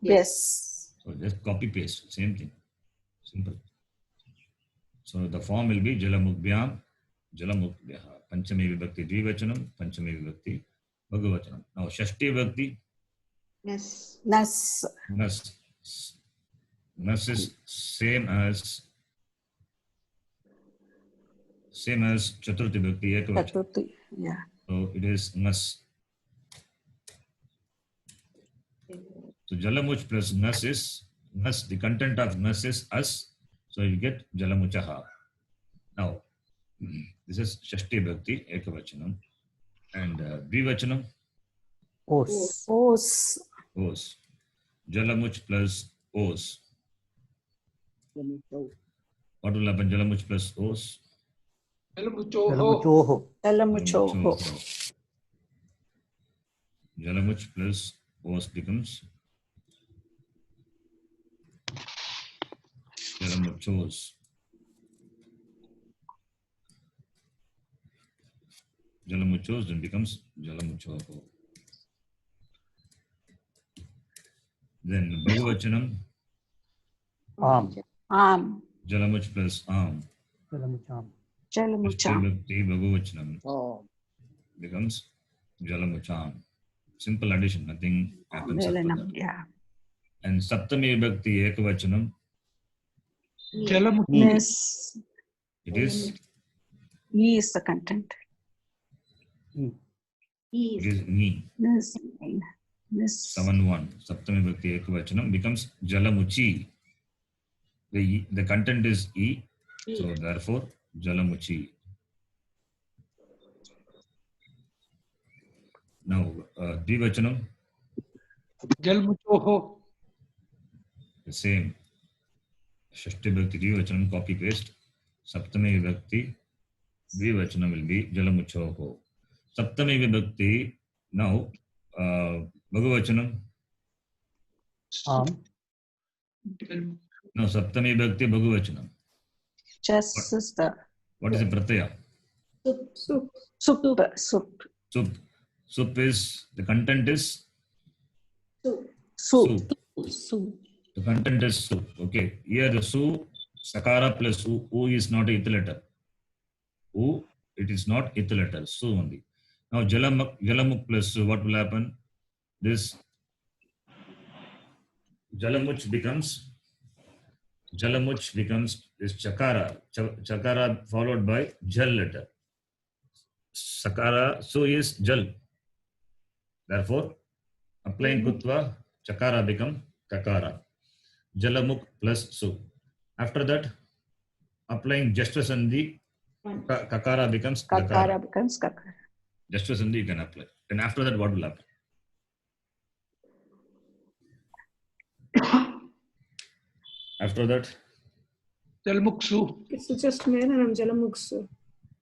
Yes. So just copy paste, same thing. Simple. So the form will be Jalamuk Byam, Jalamuk Byaha. Panchami Vibhakti Dvivachanam, Panchami Vibhakti Bhagavachanam. Now Shashti Vibhakti, Yes. Nas. Nas. Nas is same as Chaturthi Vibhakti Ekavachanam. Chatuthi. Yeah. So it is Nas. So Jalamuch plus nas is nas. The content of nas is us. So you get Jalamuchaha. Now, this is Shashti Bhakti Ekavachanam. And Dvivachanam, Os. Os. Os. Jalamuch plus Os. What will happen? Jalamuch plus Os. Jalamuchoho. Jalamuchoho. Jalamuchoho. Jalamuch plus Os becomes Jalamuchos. Jalamuchos then becomes Jalamuchoho. Then Bhagavachanam, Am. Am. Jalamuch plus Am. Jalamucham. Jalamucham. Bhakti Bhagavachanam Oh. becomes Jalamucham. Simple addition, nothing happens after Velanam. that. Yeah. And Saptami Bhakti Ekavachanam, Jalamuchi. Nis. it is E is the content. it is me. Nis. Nis. 7-1. Saptami Bhakti Ekavachanam becomes Jalamuchi. The content is E, so therefore Jalamuchi. Now, Dvivachanam, Jalamuchoho. the same. Shashti Bhakti Dvivachanam, copy paste. Saptami Vibhakti Dvivachanam will be Jalamuchoho. Saptami Vibhakti, now, Bhagavachanam, Am. no, Saptami Vibhakti Bhagavachanam. Just is the What is the pratyaya? Soup. soup. Soup. Sup. Sup is, the content is Soup. Soup. Su. The content is su. Okay. Here the su, sakara plus u. U is not a ith letter. U, it is not ith letter. Su only. Now Jalamuk plus su, what will happen? This Jalamuch becomes this chakara. Chakara followed by jal letter. Sakara, su is jal. Therefore, applying kutva, chakara become kakara. Jalamuk plus su. After that, applying Jashtra Sandhi, kakara becomes Kakara kakara. becomes kakara. Jashtra Sandhi you can apply. Then after that, what will happen? After that, Jalmuksu. It's just Melanam Jalamuksu.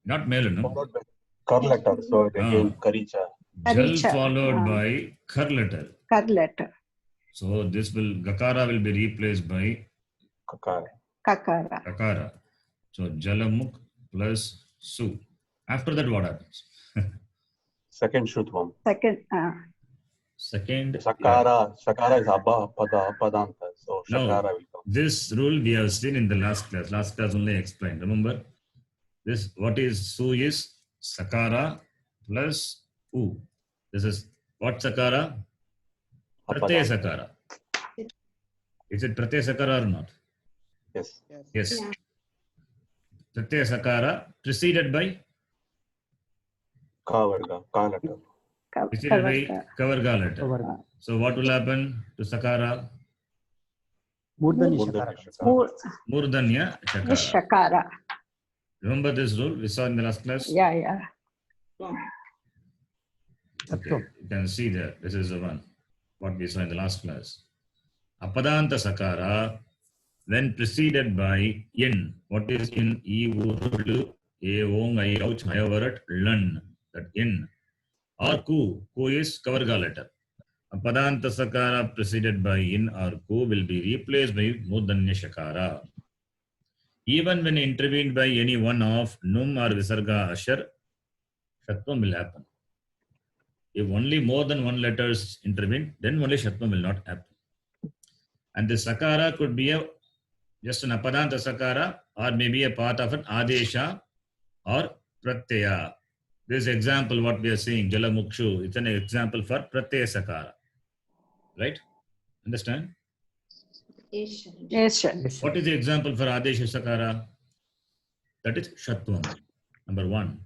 not Melanam. Followed by kar letter. So it again Karicha. Jal Karicha. followed by kar letter. Kar letter. So this will, gakara will be replaced by Kakara. Kakara. kakara. So Jalamuk plus su. After that, what happens? Second Shutvam. Second. Second, Sakara. Sakara is Abba, Pada, Padanta. So No. Shakara will come. this rule we have seen in the last class. Last class only explained. Remember, this what is su is sakara plus u. This is what sakara? Pratyaya Apadanta. sakara. Is it pratyaya sakara or not? Yes. Yes. Yeah. Pratyaya sakara preceded by Ka Varga. Ka letter. preceded by Kavarga. kavarga letter. Kavarga. So what will happen to sakara? Murdani Murdani Shakara. Shakara. Murdanya shakara. Shakara. Remember this rule we saw in the last class? Yeah, yeah. Okay. You can see there. This is the one. What we saw in the last class. Apadanta sakara when preceded by in. What is in? E, U, L, A, Ong, I, Ouch, Hayavarat, Lun. That in. Or ku. Ku is kavarga letter. Apadanta sakara preceded by in or ku will be replaced by mudanya shakara. Even when intervened by any one of num or visarga ashar, shatvam will happen. If only more than one letters intervene, then only shatvam will not happen. And the sakara could be just an apadanta sakara or maybe a part of an adesha or pratyaya. This example what we are seeing, Jalamukshu, it's an example for pratyaya sakara. Right? Understand? Asian. Asian. What is the example for adesha sakara? That is shatvam. Number one.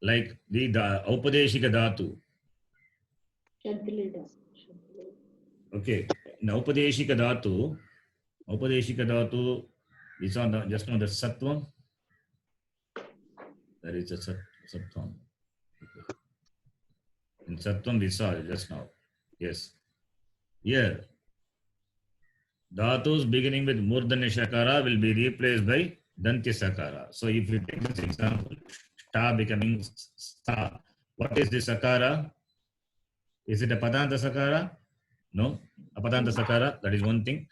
Like the Aupadeshika dhatu. Shadlida. Okay. in Upadeshika Dhatu, we saw just now the Sattvam. There is a Sattvam. Okay. In Sattvam we saw just now. Yes. Here, Dhatus beginning with Murdanya Shakara will be replaced by Dantya Sakara. So if you take this example, Sta becoming Sta, what is the Sakara? Is it a Padanta Sakara? No. A Padanta Sakara, that is one thing.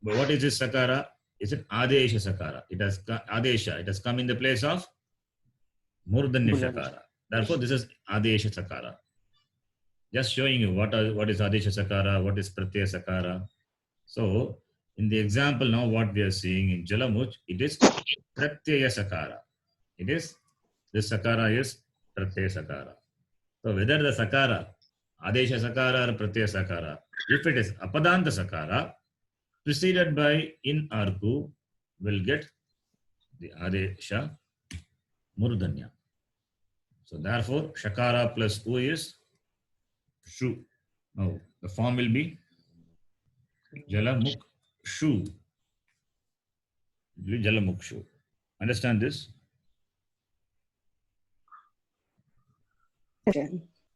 But what is this Sakara? Is it Adesha Sakara? It has Adesha. It has come in the place of Murdanya Shakara. Therefore, this is Adesha Sakara. Just showing you what is Adesha Sakara, what is Pratyaya Sakara. So, in the example now, what we are seeing in Jalamuch, it is Pratyaya Sakara. This Sakara is Pratyaya Sakara. So, whether the Sakara, Adesha Sakara or Pratyaya Sakara, if it is Apadanta Sakara, preceded by in Arku, will get the Adesha Murdanya. So, therefore, Shakara plus U is Shu. Now, the form will be Jalamukshu. Jalamukshu. Understand this?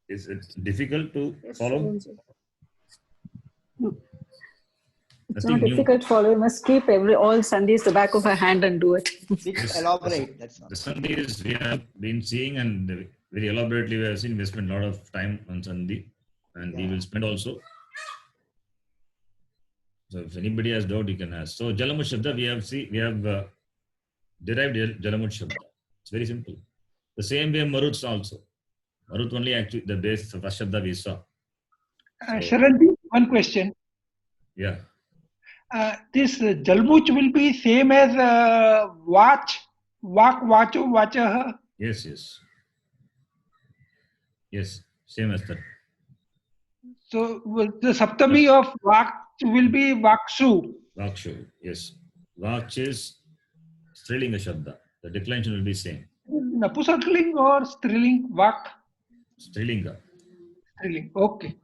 Is it difficult to follow? No. It's Nothing not new. difficult to follow. You must keep all Sandhis the back of a hand and do it. Bit elaborate, that's all. The Sandhis we have been seeing and very elaborately we have seen. We spend a lot of time on Sandhi and we will spend also. So if anybody has doubt, you can ask. So Jalamut Shabda, we have derived Jalamut Shabda. It's very simple. The same way Maruts also. Marut only actually the base of first Shabda we saw. Sharanji, one question. Yeah. This Jalmuch will be same as watch, vak, vacho, vachah. Yes. Yes, same as that. So the Saptami of vak will be vakshu. Vakshu, yes. Vach is Strilinga Shabda. The declension will be same. Napusatling or Striling, vak? Strilinga. Striling, okay.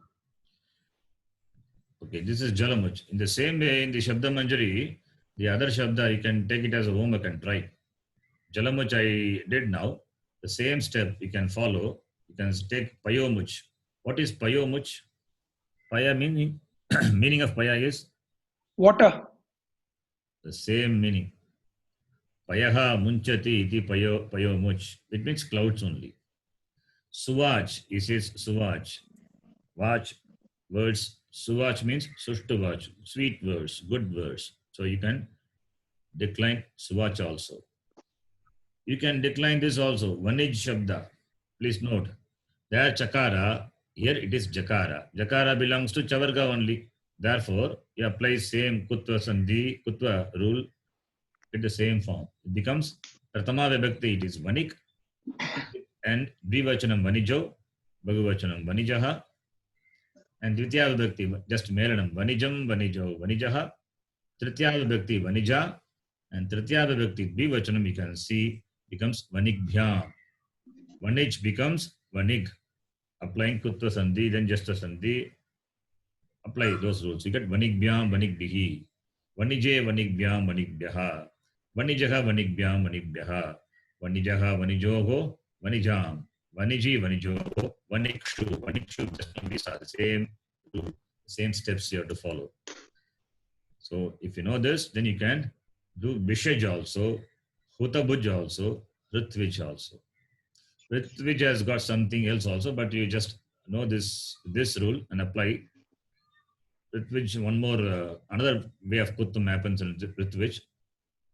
Okay, this is Jalamuch. In the same way, in the Shabda Manjari, the other Shabda, you can take it as a homework and try. Jalamuch I did now. The same step you can follow. You can take Payomuch. What is Payomuch? Paya meaning, meaning of Paya is? Water. The same meaning. Payaha munchati iti payomuch. It means clouds only. Suvach, he says Suvach. Vach, words. Suvach means sushtu vach, sweet words, good words. So you can decline Suvach also. You can decline this also. Vanij Shabda. Please note. There Chakara, here it is Jakara. Jakara belongs to Chavarga only. Therefore, you apply same Kutva Sandhi, Kutva rule in the same form. It becomes Pratama Vibhakti, it is Vanik. And Dvivachanam Vanijo, Bhagavachanam Vanijaha. And Dvitiya Vibhakti, just Melanam, Vanijam, Vanijo, Vanijaha. Tritiya Vibhakti, Vanija. And Tritiya Vibhakti, Dvivachanam, you can see, becomes Vanibhyam. Vanij becomes Vanig. Applying Kutva Sandhi, then just a Sandhi. Apply those rules. You get Vanibhyam, Vanigbihi. Vanije, Vanibhyam, Vanibhyaha. Vanijaha, Vanibhyam, Vanibhyaha. Vanijaha, Vanijoho, Vanijam. Vaniji, Vanijoho, Vanikshu. Vanikshu, these are the same steps you have to follow. So if you know this, then you can do Bishaj also, Hutabuj also, Ritvij also. Ritvij has got something else also, but you just know this rule and apply. Ritvij, one more, another way of Kuttam happens in Ritvij.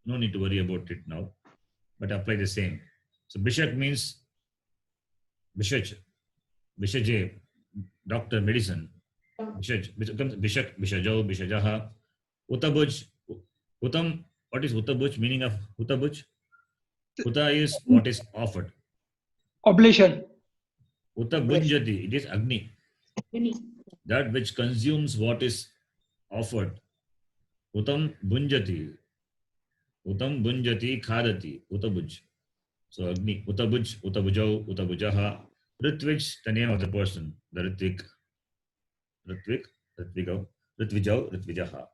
No need to worry about it now, but apply the same. So Bishaj means Bishaj, Bishaje, doctor, medicine. Bishaj becomes Bishak, Bishajo, Bishajaha. Utabuj, Utam, what is Utabuj? Meaning of Utabuj? Uta is what is offered. Oblation. Utabunjati, it is Agni. That which consumes what is offered. Utam bunjati. Utam bunjati khadati. Utabuj. So Agni. Utabuj, Utabujau, Utabujaha. Ritvij, the name of the person. The Ritvik. Ritvik. Ritvijau, Ritvijaha.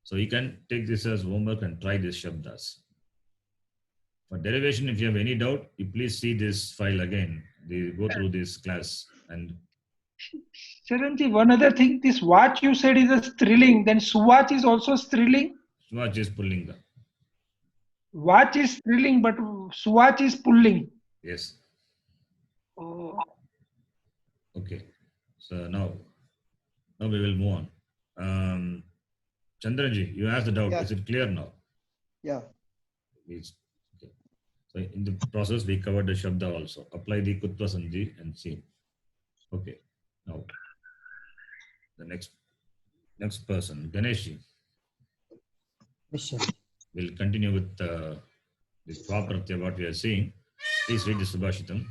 So you can take this as homework and try these shabdas. For derivation, if you have any doubt, you please see this file again. They go through this class and Charanji, one other thing, this watch you said is a striling, then suwach is also striling. Swach is Pullinga. Watch is striling, but suwach is pulling. Yes. Oh. Okay. So now we will move on. Chandranji, you asked the doubt. Yeah. Is it clear now? Yeah. Please. Okay. So in the process, we covered the Shabda also. Apply the Kutva Sandhi and see. Okay. Now, the next person, Ganeshi, Question. will continue with this Swapratyaya, what we are seeing. Please read the Subhashitam.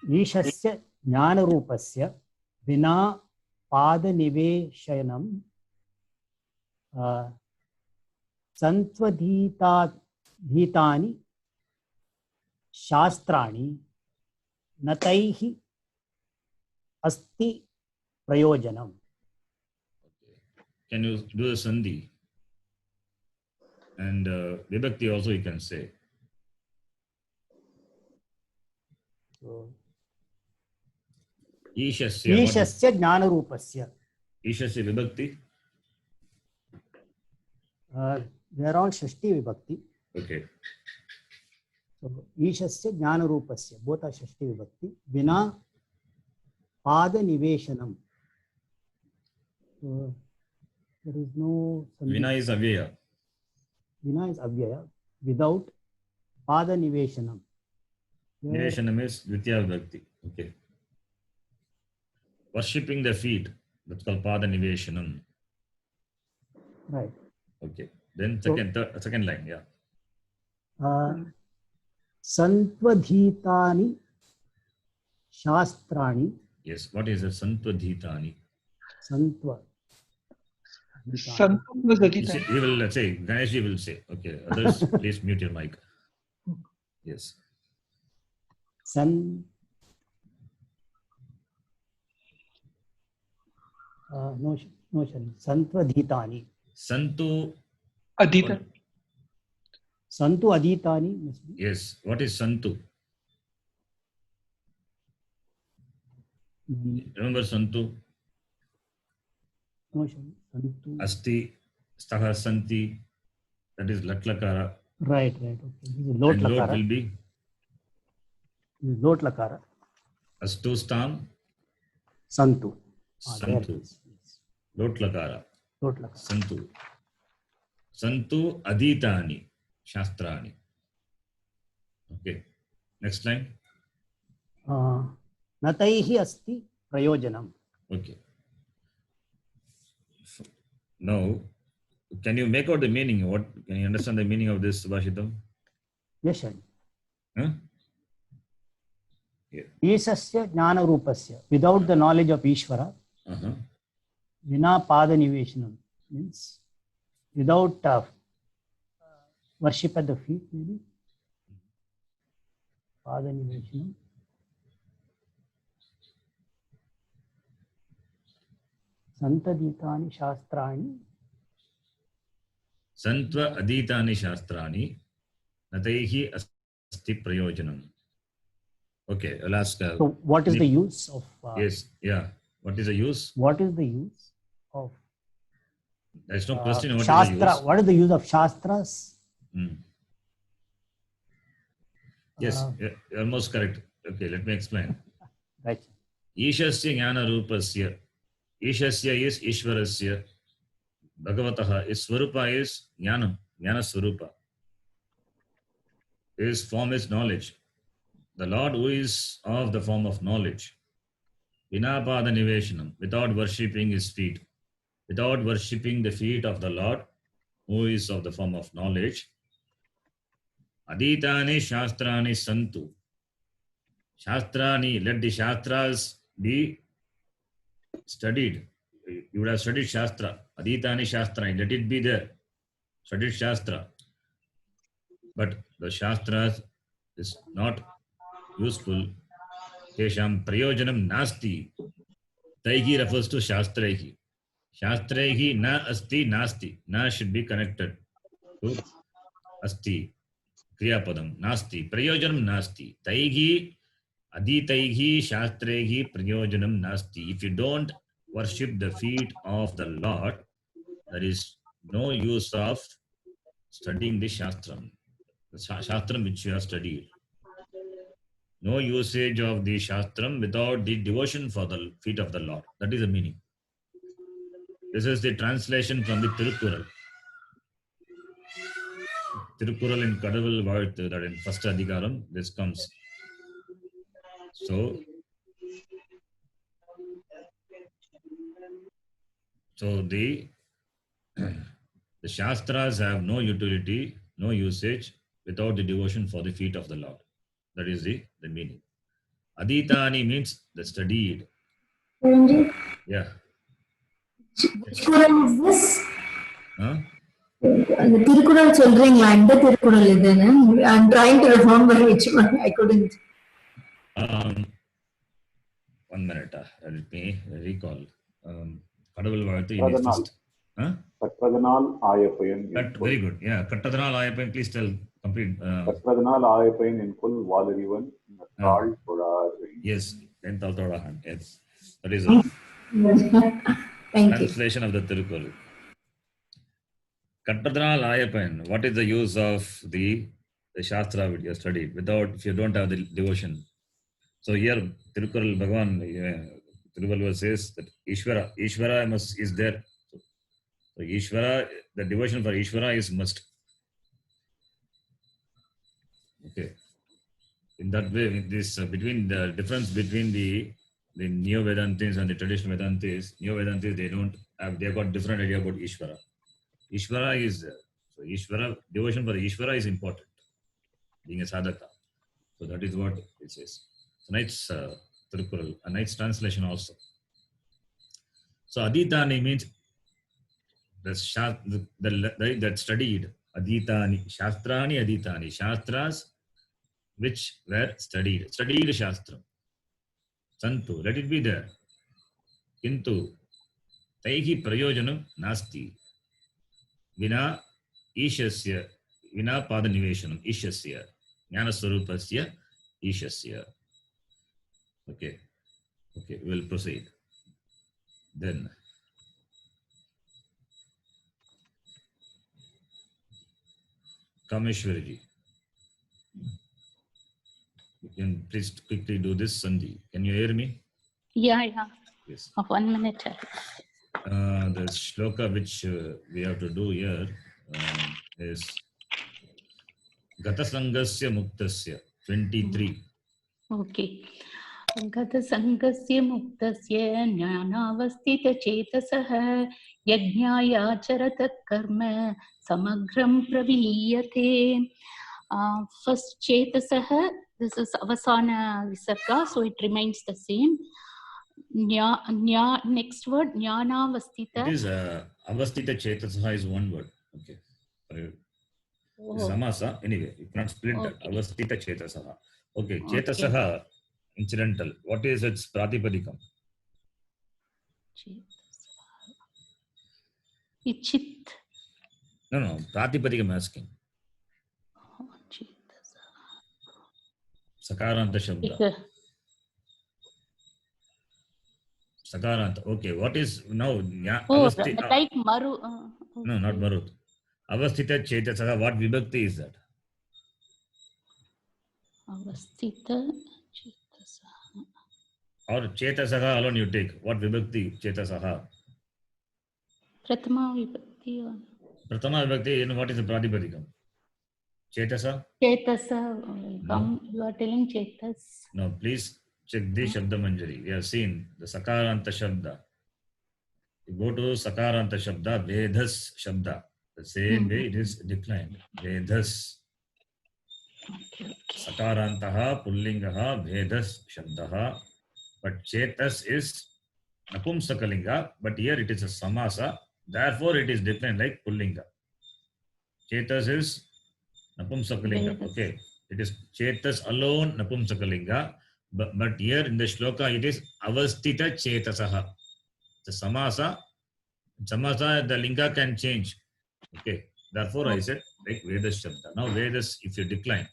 ईशस्य ज्ञानरूपस्य विना पादनिवेशनं सन्त्वधीतानि शास्त्राणि न तैः अस्ति प्रयोजनम्. Can you do the Sandhi? And Vibhakti also you can say. So, Ishasya. ईशस्य ज्ञानरूपस्य. Ishasya Vibhakti. They are all Shashti Vibhakti. Okay. So, ईशस्य ज्ञानरूपस्य. Both are Shashti Vibhakti. Vina pada niveshanam. So, there is no. Vina is Avyaya. Vina is Avyaya. Without pada niveshanam. Niveshanam is Dvitiya Vibhakti. Okay. Worshipping the feet. That's called Pada Niveshanam. Right. Okay. Then second line, yeah. Santvadhitani shastrani. Yes. What is a Santwadhitani? Santva. He will say, Ganesh will say. Okay. Others, please mute your mic. Yes. No, Santvadhitani. Santu. Adhita. Santu adhitani. Yes. What is Santu? Remember Santu? No, Santu. Asti, Staha, Santi. That is Latlakara. Right. Okay. This is Lot And Lot Lakara. will be This is Lot Lakara. Astu Stam. Santu. Santu. Lot Lakara. Lot Lakara. Santu. Santu Adhitani Shastrani. Okay. Next line. Nataihi asti prayojanam. Okay. Now, can you make out the meaning? What can you understand the meaning of this Subhashitam? Yes, sir. Huh? Isasya jnana rupasya. Without the knowledge of Ishvara, vina pada niveshanam means without worship at the feet, maybe. Pada niveshanam. Santaditani shastrani. Santva Adhitani Shastrani Nataihi Asti Prayojanam. Okay, I'll ask. So, what is the use of? Yes, yeah. What is the use? What is the use of? There's no question. What Shastra. is the use? What is the use of shastras? Yes, you're almost correct. Okay, let me explain. Right. Ishasya Jnana Rupasya. Ishasya is Ishvarasya. Bhagavataha. His Swarupa is Jnana. Jnana Swarupa. His form is knowledge. The Lord who is of the form of knowledge. Vinapada Niveshanam. Without worshipping his feet. Without worshipping the feet of the Lord who is of the form of knowledge. Adhitani Shastrani Santu. Shastrani, let the Shastras be studied. You would have studied Shastra. Adhitani Shastrani, let it be there. Studied Shastra. But the Shastras is not useful. Tesham Prayojanam Nasti. Taihi refers to Shastrehi. Shastrehi na asti nasti. Na should be connected to asti. Kriyapadam. Nasti. Prayojanam nasti. Taihi aditaihi shastrehi prayojanam nasti. If you don't worship the feet of the Lord, there is no use of studying the Shastram. The Shastram which you have studied. No usage of the Shastram without the devotion for the feet of the Lord. That is the meaning. This is the translation from the Tirukkural. Tirukkural in Kadavul Vazhuthu, that in first Adhikaram, this comes. So the Shastras have no utility, no usage without the devotion for the feet of the Lord. That is the meaning. Aditani means the studied. Yeah. Which Quran is this? Huh? The Tirukkural சொல்றீங்களா இந்த திருக்குறள் இதுன்னு I'm trying to remember which one I couldn't. One minute. Let me recall. Kadavul Vazhuthu in its first. கற்றதனால் ஆயப்பயன். Very good. Yeah. கற்றதனால் ஆயப்பயன். Please tell complete. கற்றதனால் ஆயப்பயன் என் கொல் வாலறிவன் தாழ் தொழார். Yes. Tenthal Todahan. Yes. That is Thank translation of the Tirukkural. Kattadranal Ayapan. What is the use of the Shastra which you have studied without, if you don't have the devotion? So here Tirukkural Bhagavan Tiruvalluvar says that Ishvara is there. So Ishvara, the devotion for Ishvara is must. Okay. In that way, this between the difference between the Neo-Vedantis and the traditional Vedantis, Neo-Vedantis, they've got different idea about Ishvara. Ishvara is, so Ishvara, devotion for Ishvara is important, being a sadhaka. So that is what it says. So nice Tirukkural, a nice translation also. So Aditani means that studied, Aditani, Shastrani Aditani, Shastras which were studied Shastram. Santu, let it be there. Kintu, taihi prayojanam nasti. Vina ishasya, vina padaniveshanam, ishasya, jnanaswarupasya, ishasya. Okay, we will proceed. Then, Kameshwariji. You can please quickly do this, Sandhi. Can you hear me? Yeah. Yes. 1 minute. The shloka which we have to do here is Gata Sangasya Muktasya 23. Okay. Gata Sangasya Muktasya Jnanavastita Chetasah Yajnaya Charata Karma Samagram Praviliyate. First Chetasah, this is Avasana Visarga, so it remains the same. Next word, Jnanavastita. It is Avastita Chetasah is one word. Okay. Samasa, anyway, you cannot split that. Avastita Chetasah. Okay, Chetasah, incidental. What is its Pratipadikam? Ichit. No, Pratipadikam asking. Sakaranta Shabda. Sakaranta. Okay, what is now? Like Maru. No, not Marut. Avastita Chetasah. What vibhakti is that? Avastita Chetasah. Or Chetasah alone you take. What vibhakti Chetasah? Prathama vibhakti. Prathama vibhakti, what is the Pratipadikam? Chetasa? Chetasa. You are telling Chetas. No, please check the Shabda Manjari. We have seen the Sakaranta Shabda. You go to Sakaranta Shabda, Vedhas Shabda. The same way it is declined. Vedhas. Sakarantaha, Pullingaha, Vedhas Shabdaha. But Chetas is Napumsakalinga, but here it is a Samasa. Therefore, it is declined like Pullinga. Chetas is Napumsakalinga. Okay. It is Chetas alone Napumsakalinga. but here in the shloka it is avastita chetasaha. The samasa, the linga can change. Okay. Therefore, I said like Vedas Shabda. Now Vedas, if you decline,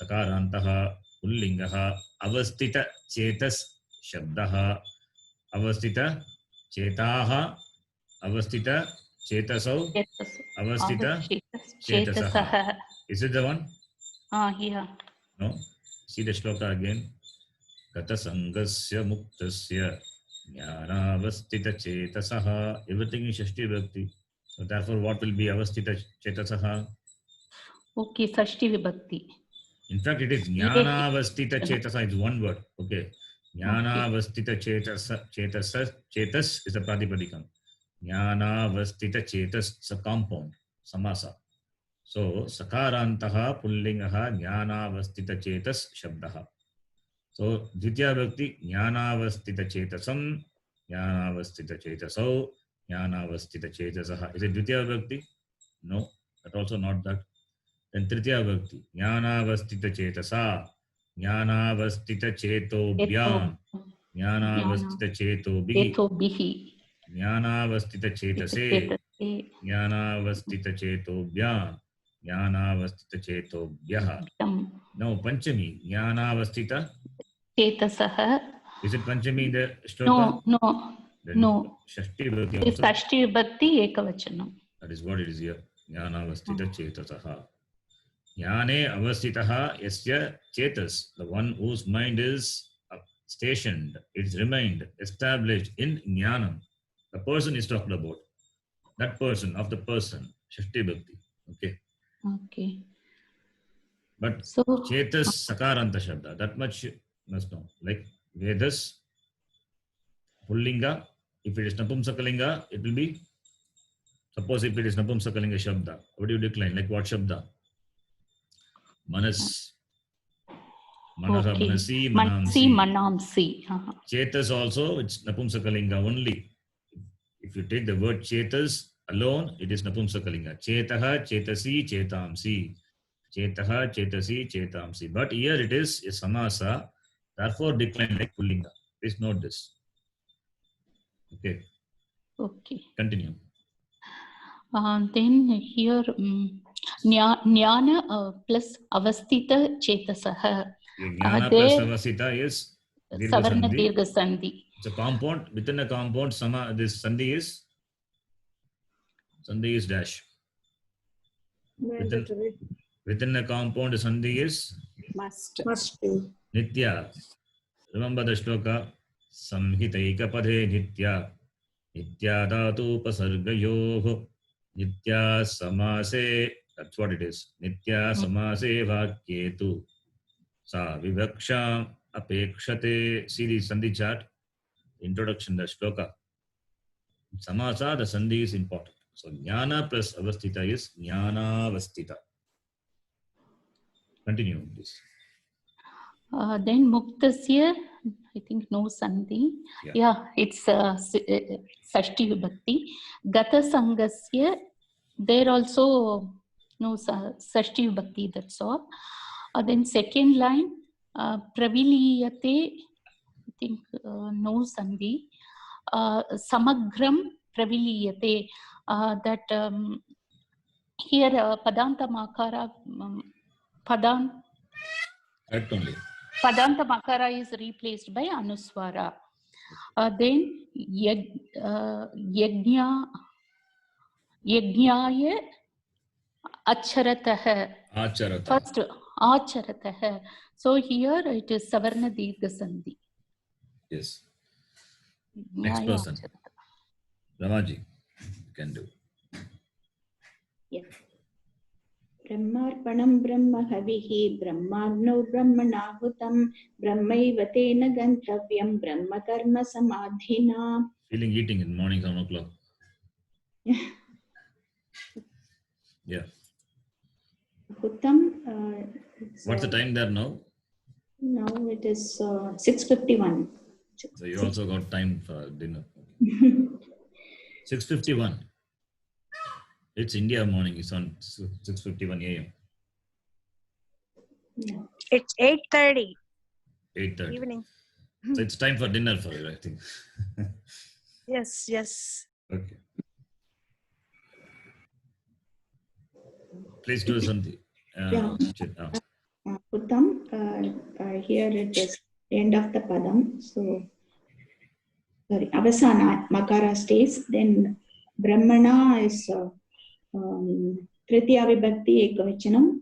Sakarantaha, Pullingaha, Avastita Chetas Shabdaha, Avastita Chetaha, Avastita Chetasau, Avastita Chetasaha. Is it the one? Yeah. No. See the shloka again. Gata Sangasya Muktasya Jnanavastita Chetasaha. Everything is Shashti Bhakti. So therefore, what will be Avastita Chetasaha? Okay, Sashti Vibhakti. In fact, it is Jnanavastita Chetasa. It's one word. Okay. Jnanavastita Chetas is a Pradipadikam. Jnanavastita Chetas is a compound. Samasa. So, Sakarantaha Pullingaha Jnanavastita Chetas Shabdaha. So, Dvitiya Bhakti Jnanavastita Chetasam, Jnanavastita Chetasau, Jnanavastita Chetasaha. Is it Dvitiya Bhakti? No, that also not that. Then Tritiya Bhakti Jnanavastita Chetasa, Jnanavastita Cheto Bhyam, Jnanavastita Cheto Bihi, Jnanavastita Chetase, Jnanavastita Cheto Bhyam, Jnanavastita Cheto Bhyaha. Now Panchami, Jnanavastita Chetasaha. Is it Panchami in the shloka? No. Shashti Bhakti It's also. Sashti Vibhakti Ekavachanam. That is what it is here. Jnanavastita Chetasaha. Jnane avastitaha yasya chetas. The one whose mind is stationed, it's remained, established in jnanam. The person is talked about. That person, of the person. Shashti Bhakti. Okay. Okay. But So, Chetas Sakaranta Shabda, that much you must know. Like Vedas, Pullinga, if it is Napumsakalinga, it will be, suppose if it is Napumsakalinga Shabda, what do you decline? Like what Shabda? Manas. Manaha, okay. Manasi, Manasi, Manamsi. Manamsi. Chetas also, it's Napumsakalinga only. If you take the word Chetas alone, it is Napumsakalinga. Chetaha, Chetasi, Chetamsi. Chetaha, Chetasi, Chetamsi. But here it is a samasa, therefore decline like Pullinga. Please note this. Okay. Okay. Continue. Then here, Jnana plus Avastita Chetasaha. Jnana plus Avastita is Savarna Dirghasandhi. Dirgha Sandhi. It's a compound. Within a compound, this Sandhi is dash. Within a compound, Sandhi is Must. Nitya. Remember the shloka. Samhitaika padhe nitya. Nitya dhatu pasargayoh. Nitya samase. That's what it is. Nitya samase vakyetu. Sa vivaksha apekshate. See the Sandhi chart. Introduction, the shloka. Samasa, the Sandhi is important. So, Jnana plus Avastita is Jnana Avastita. Continue, please. Then Muktasya, I think no Sandhi. Yeah, it's Sashti Vibhakti. Gata Sangasya, there also no Sashti Vibhakti, that's all. Then second line, Praviliyate, I think no Sandhi. Samagram Praviliyate, that here Padanta Makara, Correct only. Padanta Makara is replaced by Anuswara. Then Yajnaya Acharataha. First, Acharataha. So here it is Savarna Dirgha Sandhi. Yes. Next person. Ramaji, you can do. Yeah. Brahmarpanam Brahma Havihi Brahmagno Brahmanahutam Brahmaiva Tena Gantavyam Brahma Karma Samadhina. Feeling eating in the morning, 7 o'clock. Yeah. Hutam. What's the time there now? Now it is 6:51. So you also got time for dinner. 6:51. It's India morning. It's on 6:51 a.m. Yeah. It's 8:30. 8:30. Evening. So it's time for dinner for you, I think. Yes, yes. Okay. Please do something. Yeah. Uttam, here it is end of the padam. So, sorry, avasana makara stays. Then brahmana is tritiya vibhakti ekavachanam.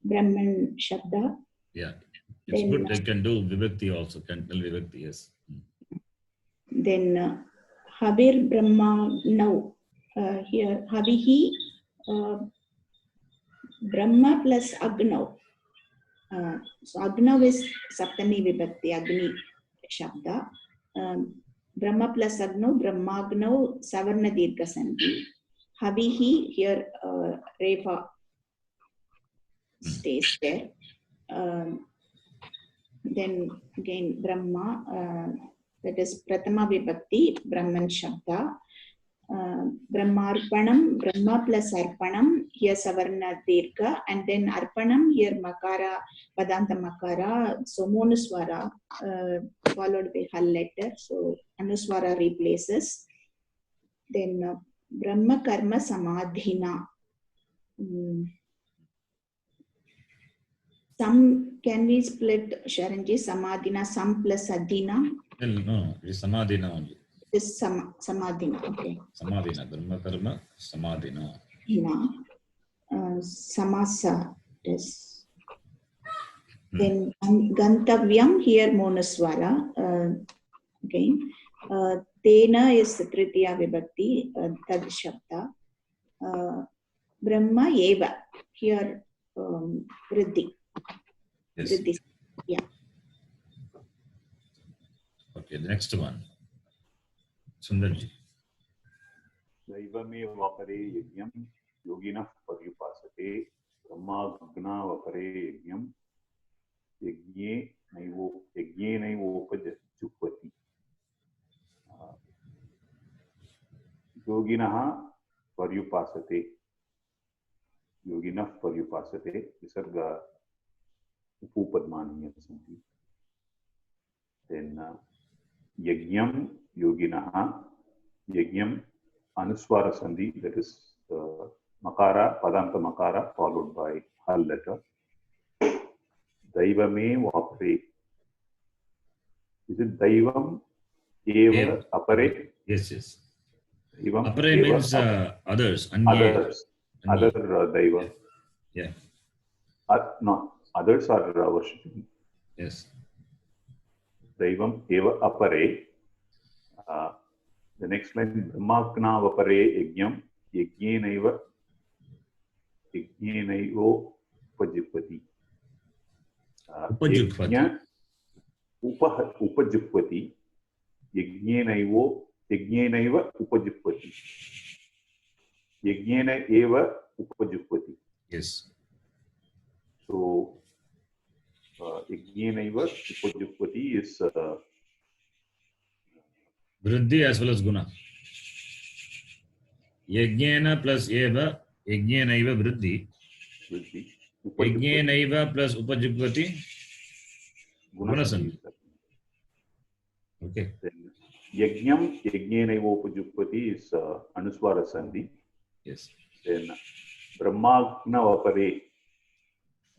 Brahman shabda. Yeah, it's good. They can do vibhakti also. Can tell vibhakti, yes. Then Habir Brahma now here Havihi Brahma plus Agnav. So Agnav is Saptami Vibhakti Agni Shabda. Brahma plus Agnav, Brahmagnav Savarna Dirgha Sandhi. Havihi here Reva stays there. Then again Brahma. That is Pratama Vibhakti, Brahman Shabda. Brahmarpanam, Brahma plus Arpanam, here Savarna Dirgha, and then Arpanam, here Makara, Padanta Makara, so Monuswara, followed by Hal letter, so Anuswara replaces. Then Brahma Karma Samadhina. Some, can we split Sharanji, Samadhina, some plus Adhina? No, it is Samadhina only. It is Samadhina, okay. Samadhina, Brahma Karma, Samadhina. Samasa is. Then Gantavyam, here Monaswara, again. Tena is Tritiya Vibhakti, Tad Shabda. Brahma Eva, here Vriddhi. Yes. Vriddhi. Yeah. Okay, the next one. Sundarji. Daivame vapare yajnam yoginah paryupasate brahmagna vapare yajnam yajne naivopajjupati. Yoginah paryupasate. Yoginah paryupasate. Visarga upupadmani santi. Then yajnam yoginah. Yajnam Anuswara Sandhi, that is Makara, Padanta Makara, followed by Hal letter. Daivame Vapare. Is it Daivam Eva Apare? Yes, yes. Daivam Apare eva means others. others. Anye. Other Daiva. Yeah. No, others are worshipping. Yes. Daivam Eva Apare. The next line, Brahmagna vapare yajnam yajnenaivo upajjupati. Upajjupati. Upajjupati. Yajnenaiva upajjupati. Yajnena eva upajjupati. Yes. So, yajnenaiva upajjupati is Vriddhi as well as Guna. Yajnena plus Eva, Yajnenaiva Vriddhi. Yajnenaiva plus Upajjupati, Guna Sandhi. Okay. Then Yajnam, Yajnenaiva Upajjupati is Anuswara Sandhi. Yes. Then Brahmagna Vapare.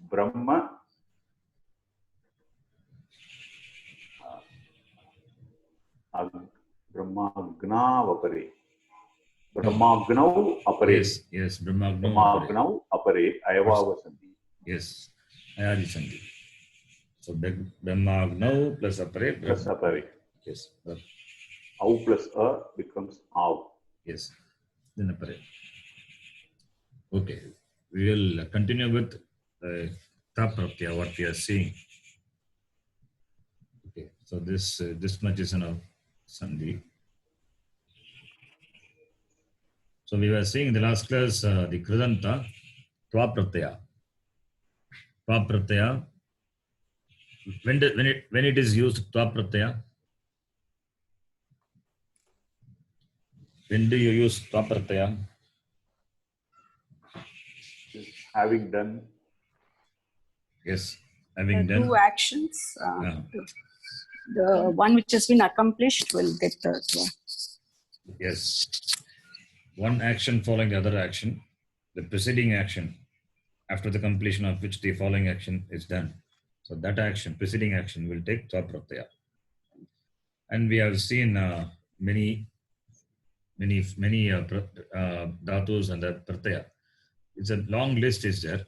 Brahma Brahmagna Vapare. Brahmagnav Apare. Yes, yes, Brahmagnav Apare. Ayavava Sandhi. Yes, Ayadi Sandhi. So Brahmagnav plus Apare. Plus Apare. Yes. Au plus A becomes Av. Yes, then Apare. Okay, we will continue with Tapratyaya, what we are seeing. Okay, so this much is enough. Sandhi. So we were seeing in the last class the Kridanta, Tvapratyaya. Tvapratyaya. When it is used, Tvapratyaya? When do you use Tvapratyaya? Having done. Yes. Having done. Two actions. The one which has been accomplished will get the twa. Yes. One action following the other action, the preceding action, after the completion of which the following action is done. So that action, preceding action, will take twa pratyaya. And we have seen many dhatus and the pratyaya. It's a long list is there.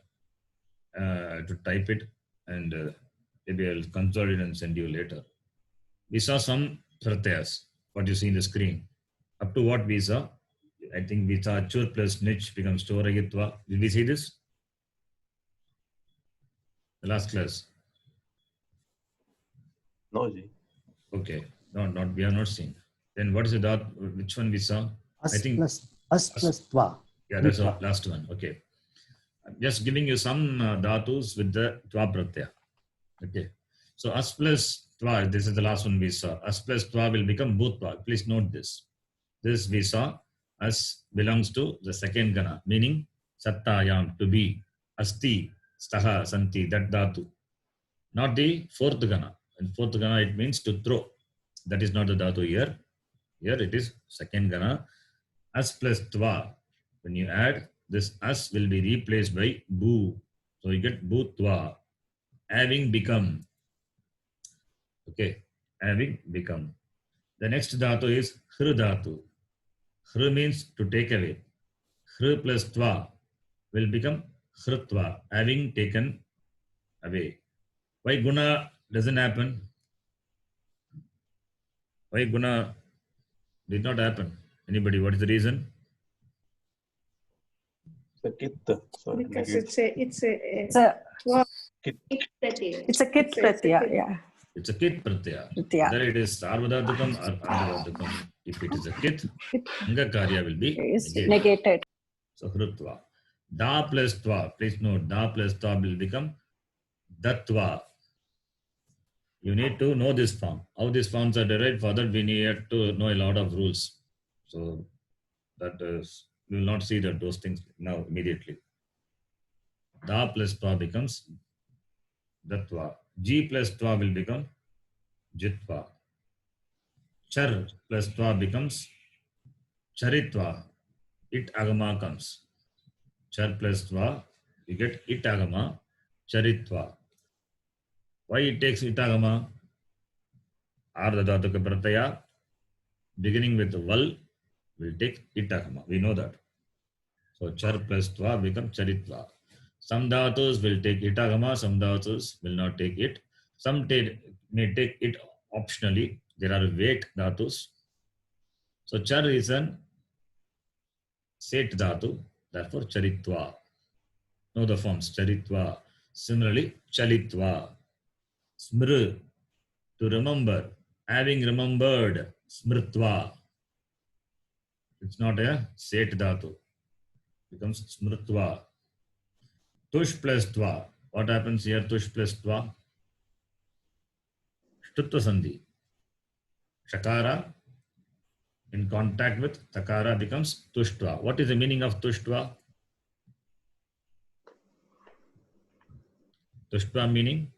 To type it, and maybe I'll consolidate and send you later. We saw some pratyayas, what you see in the screen. Up to what we saw? I think we saw chur plus nich becomes chorayitva. Did we see this? The last class. No, Ji. Okay. No, not we have not seen. Then what is the dot? Which one we saw? As plus twa. Yeah, that's the last one. Okay. I'm just giving you some dhatus with the twa pratyaya. Okay. So as plus twa, this is the last one we saw. As plus twa will become bhutva. Please note this. This we saw as belongs to the second gana, meaning sattayam, to be, asti, staha, santi, that dhatu. Not the fourth gana. In fourth gana it means to throw. That is not the dhatu here. Here it is second gana. As plus twa. When you add, this as will be replaced by bhu. So you get bhutva. Having become. Okay. Having become. The next dhatu is hru dhatu. Hru means to take away. Hru plus tva will become hrutva. Having taken away. Why guna doesn't happen? Why guna did not happen? Anybody? What is the reason? The kit. Sorry, Because negates. it's Kit. It's a kit pratyaya. Yeah. It's a kit pratyaya. Pratyaya. Whether it is sarvadhatukam or ardhavadhatukam, if it is a kit, anga karya will be Is negated. negated. So hrutva. Da plus tva. Please note, da plus tva will become dattva. You need to know this form. How these forms are derived, for that we need to know a lot of rules. So that is, we will not see that those things now immediately. Da plus tva becomes dattva. G plus tva will become jitva. Char plus tva becomes charitva. It agama comes. Char plus tva, you get it agama, charitva. Why it takes it agama? Ardhadhatuka pratyaya, beginning with the val, will take it agama. We know that. So char plus tva become charitva. Some dhatus will take it agama, some dhatus will not take it. Some may take it optionally. There are weight dhatus. So char is an set dhatu, therefore charitva. Know the forms, charitva. Similarly, chalitva. Smr, to remember. Having remembered, smritva. It's not a set dhatu. Becomes smritva. Tush plus tva. What happens here? Tush plus tva. Shtutva sandhi. Shakara in contact with takara becomes tushtva. What is the meaning of tushtva? Tushtva meaning?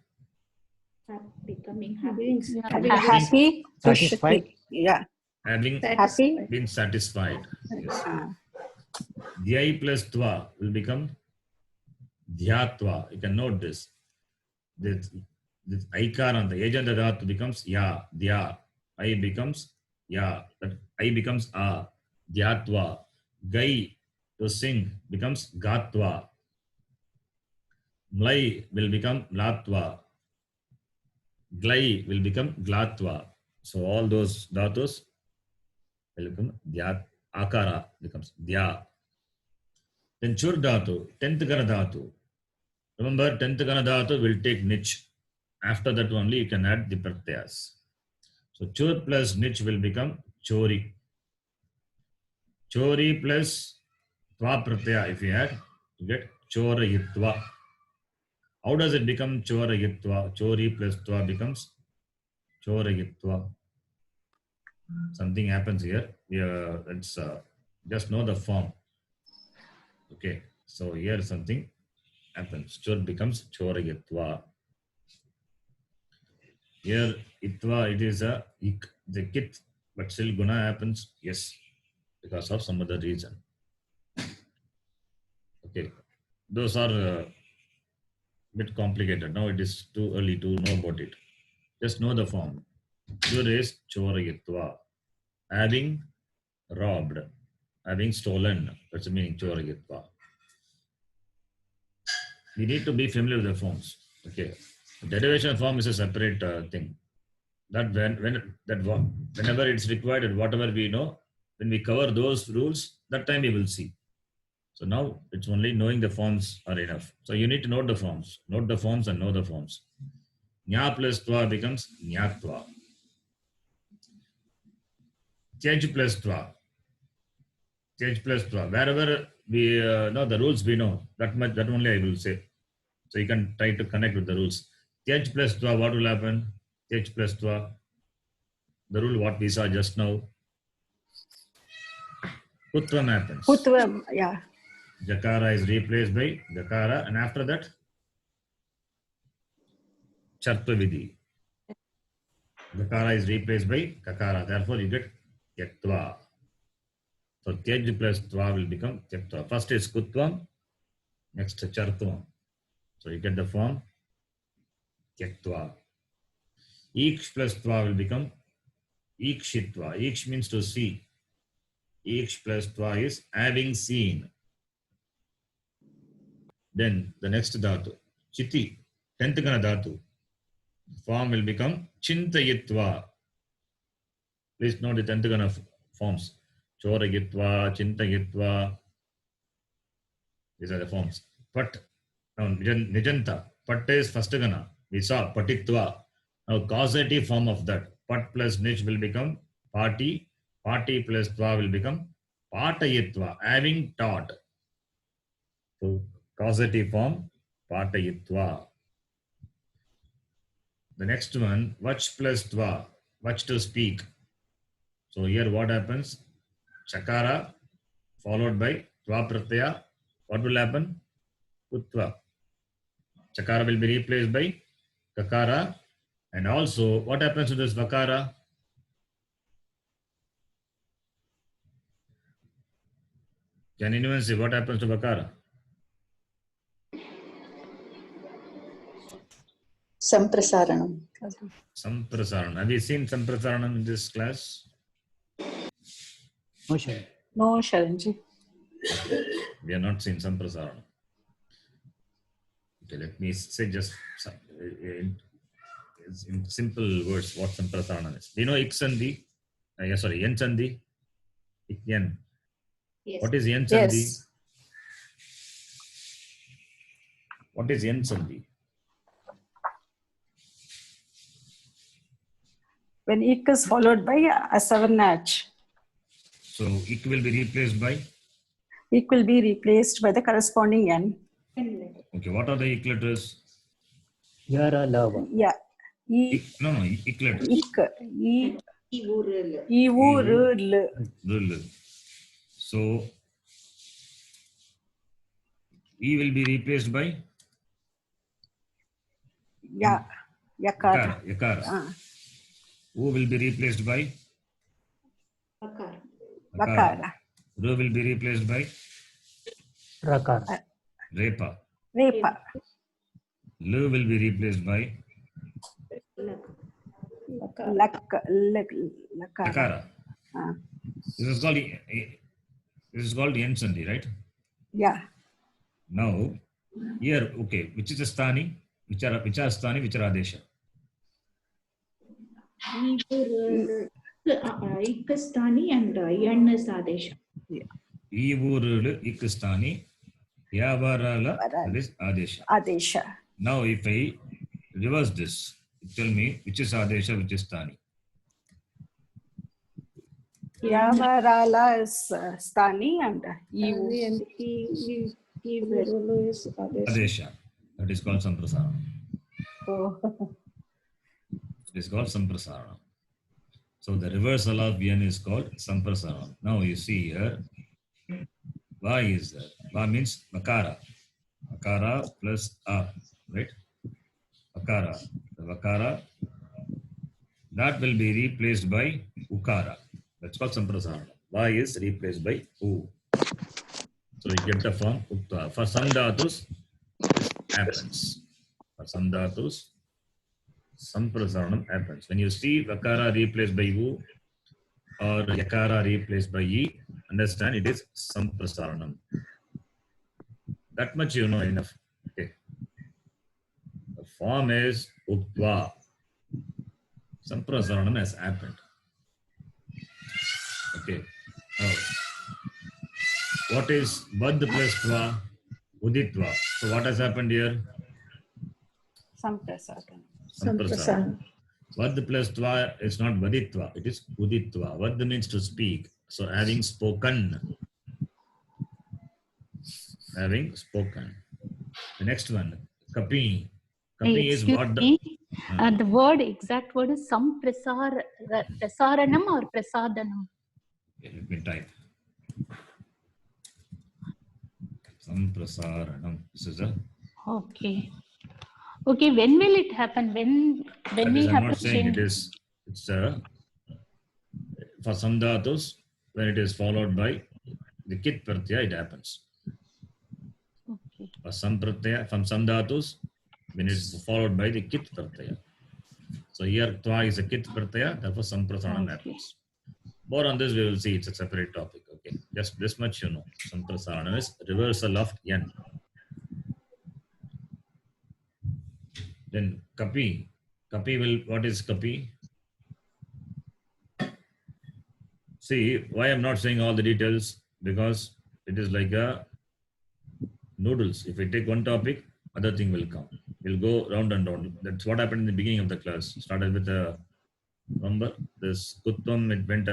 Becoming happy. Happy. Satisfied. Yeah. Having Happy. been satisfied. Yes. Dhyai plus tva will become dhyatva. You can note this. This aikara, the agent dhatu becomes ya, dhya. I becomes ya. That I becomes a. Dhyatva. Gai, to sing, becomes gatva. Mlai will become mlatva. Glai will become glatva. So all those dhatus will become dhyat. Akara becomes dhya. Then chur dhatu, 10th gana dhatu. Remember, 10th gana dhatu will take nich. After that only you can add the pratyayas. So chur plus nich will become chori. Chori plus tva pratyaya, if you add, you get chorayitva. How does it become chorayitva? Chori plus tva becomes chorayitva. Something happens here. Let's just know the form. Okay, so here something happens. Chor becomes chorayitva. Here, itva, it is a ik, the kit, but still guna happens, yes, because of some other reason. Okay, those are bit complicated. Now it is too early to know about it. Just know the form. Here is chorayitva, having robbed, having stolen. That's the meaning chorayitva. We need to be familiar with the forms. Okay, derivation form is a separate thing. That whenever it's required and whatever we know, when we cover those rules, that time we will see. So now it's only knowing the forms are enough. So you need to note the forms. Note the forms and know the forms. Nya plus tva becomes nyatva. Change plus tva. Change plus tva. Wherever we know the rules we know, that only I will say. So you can try to connect with the rules. Change plus tva, what will happen? Change plus tva. The rule what we saw just now. Putvam happens. Putvam, yeah. Jakara is replaced by Gakara, and after that, Chartva Vidhi. Gakara is replaced by Kakara. Therefore, you get Tyaktva. So, Tyaj plus Tva will become Tyaktva. First is Kutvam, next Chartvam. So, you get the form Tyaktva. Iksh plus Tva will become Ikshitva. Iksh means to see. Iksh plus Tva is having seen. Then the next dhatu, Chiti, 10th gana dhatu. Form will become Chintayitva. Please note the 10th gana forms. Choragitva, Chintayitva. These are the forms. Pat, now Nijanta. Pat is first gana. We saw Patitva. Now causative form of that. Pat plus Nij will become Pati. Pati plus Tva will become Patayitva, having taught. So, causative form, Patayitva. The next one, Vach plus Tva, Vach to speak. So here what happens? Chakara followed by Tva Pratyaya. What will happen? Utva. Chakara will be replaced by Kakara. And also, what happens to this Vakara? Can anyone say what happens to Vakara? Samprasaranam. Samprasaranam. Have you seen Samprasaranam in this class? No, Sharan. No, Sharanji. We have not seen Samprasaranam. Okay, let me say just in simple words what Samprasaranam is. Do you know Iksandi? Sorry, Yen Sandhi? Yen. Yes. What is Yen Sandhi? Yes. What is Yen Sandhi? When ik is followed by a Savarnach, So ik will be replaced by? ik will be replaced by the corresponding n. Okay, what are the ik letters? Yara lava. Yeah. No, ik letters. Ik. Ivurul. Ivurul. Rul. So E will be replaced by? Yeah. Yakara. Yakara. O will be replaced by? Vakara. Vakara. Ru will be replaced by? Rakara. Repa. Repa. Lu will be replaced by? Lakara. This is called Yen Sandhi, right? Yeah. Now, here, okay, which is the Sthani? Which are Sthani, which are Adesha? Ivurul. Ikastani and Yan is Adesha. Ivurul, Ikastani, Yavarala, that is Adesha. Adesha. Now, if I reverse this, tell me which is Adesha, which is Sthani. Yavarala is Sthani and And Ivurul is Adesha. That is called Samprasarana. Oh. It is called Samprasarana. So the reversal of Yan is called Samprasarana. Now you see here, Va is there. Va means Vakara. Vakara plus A, right? Vakara. The Vakara that will be replaced by ukara. That's called samprasarana. Va is replaced by u. So you get the form ukta. For some dhatus, this happens. For some dhatus, samprasaranam happens. When you see vakara replaced by u or yakara replaced by e, understand it is samprasaranam. That much you know enough. Okay. The form is uktva. Samprasaranam has happened. Okay. Now, what is vad plus tva? Uditva. So what has happened here? Samprasaranam. Vad plus tva is not vaditva, it is uditva. Vad means to speak. So having spoken. Having spoken. The next one, kapi. Kapi is what the... The word, exact word is prasaranam or prasadanam. Okay, let me type. Samprasaranam. This is a... Okay. Okay, when will it happen? When we have I'm not to saying change? it is. It's for some dhatus, when it is followed by the kit pratyaya, it happens. Okay. For some pratyaya, from some dhatus, when it is followed by the kit pratyaya. So here tva is a kit pratyaya, therefore samprasaranam happens. More on this we will see. It's a separate topic. Okay, just this much you know. Samprasaranam is reversal of yan. Then kapi. Kapi will, what is kapi? See, why I'm not saying all the details? Because it is like a noodles. If we take one topic, other thing will come. We'll go round and round. That's what happened in the beginning of the class. Started with a number. This kutvam, it went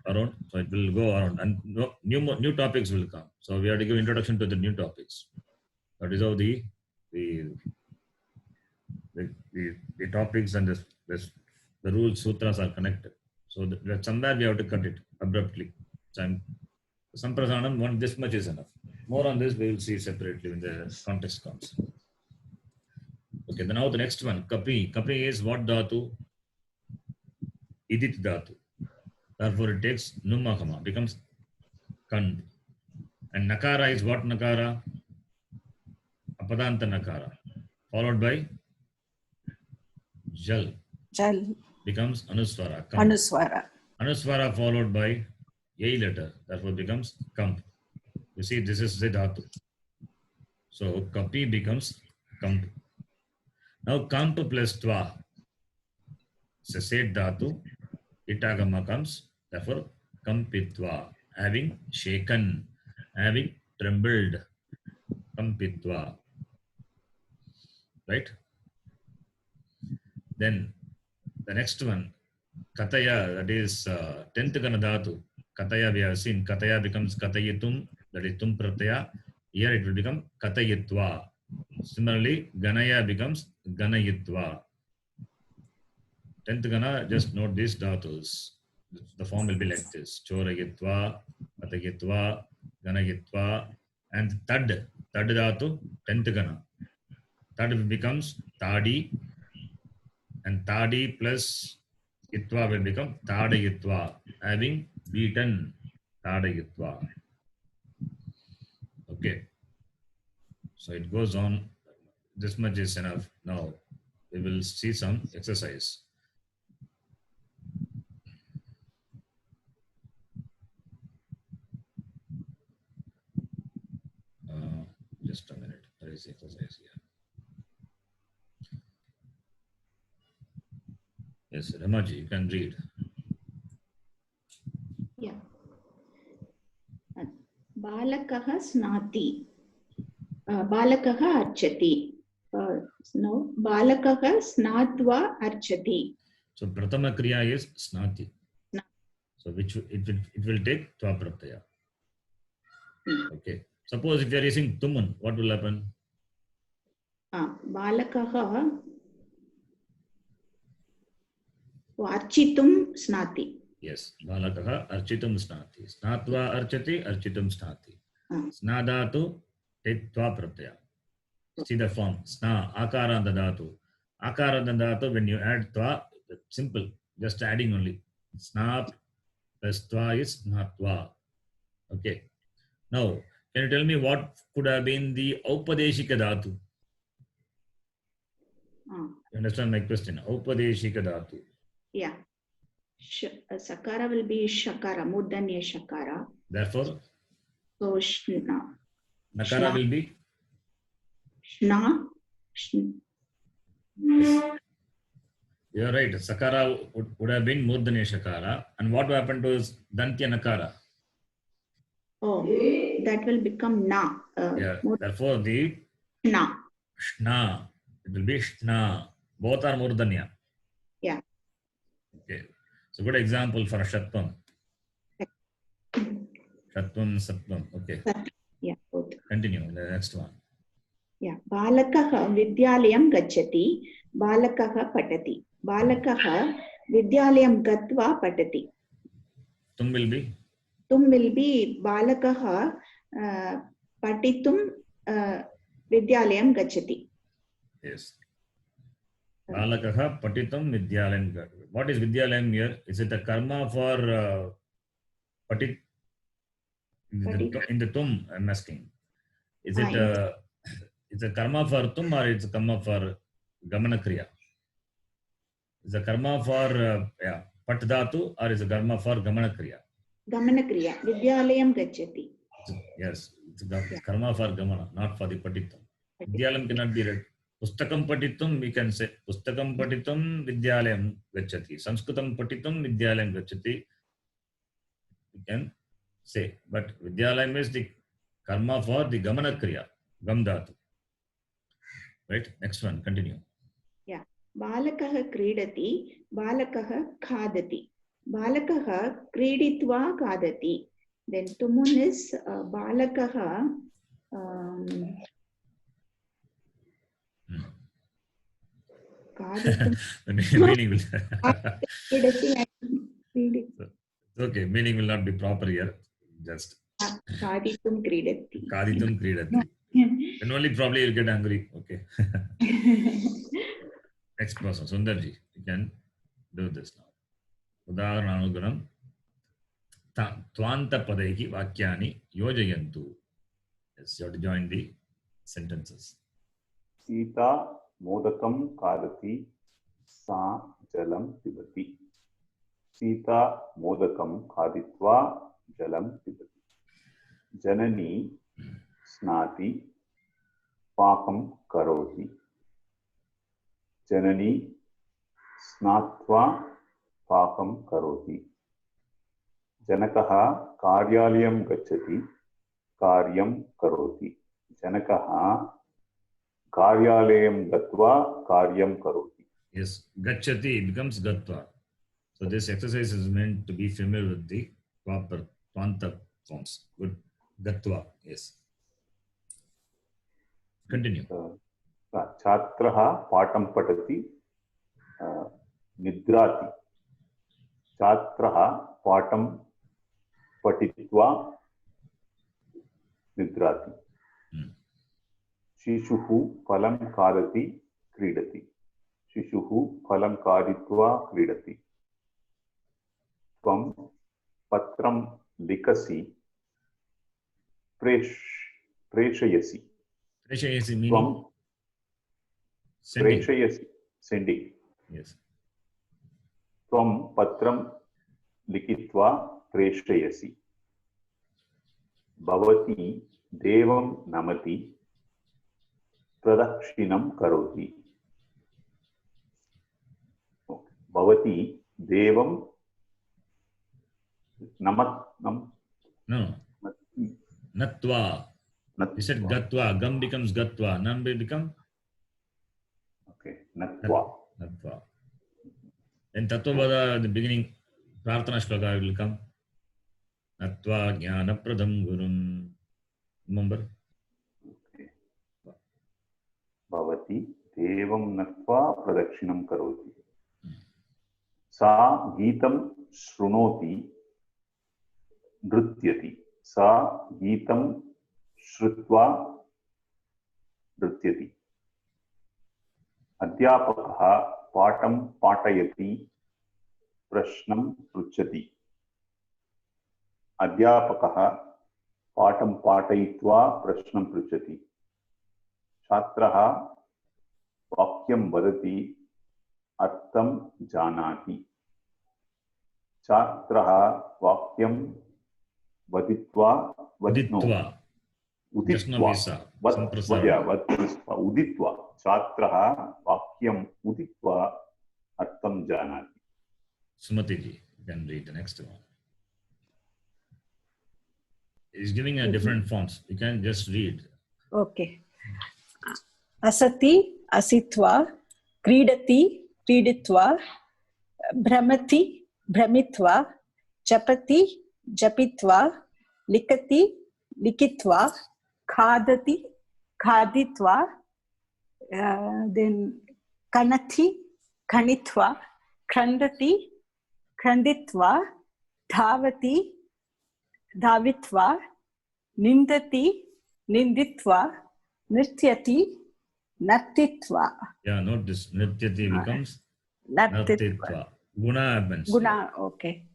around. So it will go around. And new topics will come. So we have to give introduction to the new topics. That is how the topics and the rules, sutras are connected. So that somewhere we have to cut it abruptly. So Samprasaranam, this much is enough. More on this we will see separately when the context comes. Okay, then now the next one, kapi. Kapi is what dhatu? Idit dhatu. Therefore it takes numakama, becomes kan. And nakara is what nakara? Apadanta nakara. Followed by jal. Jal. Becomes anuswara. Kamp. Anuswara. Anuswara followed by a letter. Therefore becomes kamp. You see, this is the dhatu. So kapi becomes kamp. Now kamp plus tva. It's a set dhatu. Itagama comes. Therefore kampitva. Having shaken. Having trembled. Kampitva. Right? Then the next one, kataya, that is 10th gana dhatu. Kataya we have seen. Kataya becomes katayitum, that is tum pratyaya. Here it will become katayitva. Similarly, ganaya becomes ganayitva. 10th gana, just note these dhatus. The form will be like this. Chorayitva, katayitva, ganayitva. And tad dhatu, 10th gana. Tad becomes tadi. And tadi plus itva will become tadayitva, having beaten tadayitva. Okay. So it goes on. This much is enough. Now we will see some exercise. Just a minute. There is exercise here. Yes, Ramaji, you can read. Yeah. Balakaha snati. Balakaha archati. No, Balakaha snatva archati. So Pratama Kriya is snati. So which it will take tva pratyaya. Okay. Suppose if you are using tumun, what will happen? Balakaha architum snati. Yes, balakaha architum snati. Snatva archati, architum snati. Snadatu tetva pratyaya. See the form. Sna, akaranda dhatu. Akaranda dhatu, when you add tva, simple. just adding only. Snap plus twa is snatva. Okay. Now, can you tell me what could have been the Aupadeshika dhatu? You understand my question? Aupadeshika dhatu. Yeah. Sakara will be shakara, murdanya shakara. Therefore, so shna. Nakara will be? Shna. You are right. Sakara would have been murdanya shakara. And what happened to Dantya nakara? Oh, that will become na. Yeah. Therefore, the shna. Shna. It will be shna. Both are murdanya. Yeah. Okay. So good example for Shatvam. Shatvam, Satvam. Okay. Yeah, both. Continue. The next one. Yeah. Balakaha vidyalayam gacchati. Balakaha patati. Balakaha vidyalayam gatva patati. Tum will be? Tum will be balakaha patitum vidyalayam gacchati. Yes. Balakaha patitum vidyalayam gacchati. What is vidyalayam here? Is it a karma for patit? In the tum, I'm asking. Is it it's a karma for tum or it's a karma for gamana kriya? Is a karma for pat dhatu or is a karma for gamana kriya? Gamana kriya. Vidyalayam gacchati. Yes, it's a karma for gamana, not for the patitum. Vidyalayam cannot be read. Pustakam patitum, we can say Pustakam patitum vidyalayam gacchati. Sanskritam patitum vidyalayam gacchati. We can say, but vidyalayam is the karma for the gamana kriya, gam dhatu. Right? Next one, continue. Yeah. Balakaha kridati, balakaha khadati. Balakaha kriditva khadati. Then tumun is balakaha The meaning will okay, meaning will not be proper here. Just Kaditum kridati. Kaditum kridati. Then only probably you'll get angry. Okay. Next person, Sundarji. You can do this now. Udaharananuguram Tvanta padaihi vakyani yojayantu. Yes, you have to join the sentences. Sita modakam kadati sa jalam pibati. Sita modakam khaditva jalam pibati. Janani snati pakam karoti. Janani snatva pakam karoti. Janakaha karyalayam gacchati karyam karoti. Janakaha karyalayam gatva karyam karoti. Yes, gacchati becomes gatva. So this exercise is meant to be familiar with the proper Tvanta forms. Good. Gatva, yes. Continue. Chhatraha patam patati nidrati. Chhatraha patam patitva nidrati. Shishuhu phalam kadati kridati. Shishuhu phalam kaditva kridati. Tvam patram likasi preshayasi. Preshayasi meaning? Preshayasi, sending. Yes. Tvam patram likitva preshayasi. Bhavati devam namati pradakshinam karoti. Bhavati devam namat nam. No. Natva. You said gatva. Gam becomes gatva. Nam will become? Okay. Natva. Natva. Then Tattvavada at the beginning, Prarthana Shloka will come. Natva jnana pradam gurum. Remember? Okay. Bhavati devam natva pradakshinam karoti. Sa geetam shrunoti nrutyati. Sa geetam shrutva nrutyati. Adhyapakaha patam patayati प्रश्नं पृच्छति अध्यापकः पाठं पाठयित्वा प्रश्नं पृच्छति छात्रः वाक्यं वदति अर्थं जानाति छात्रः वाक्यं वदित्वा उदित्वा छात्रः वाक्यम् उदित्वा अर्थं जानाति. Sumati ji, you can read the next one. He's giving a different fonts. You can just read. Okay. Asati, asitva, kridati, kriditva, brahmati, brahmitva, japati, japitva, likati, likitva, khadati, khaditva, then kanati, kanitva, krandati, kranditva, dhavati, dhavitva, nindati, ninditva, nrityati, nartitva. Yeah, note this. Nrityati becomes nartitva. Guna happens. Guna, okay.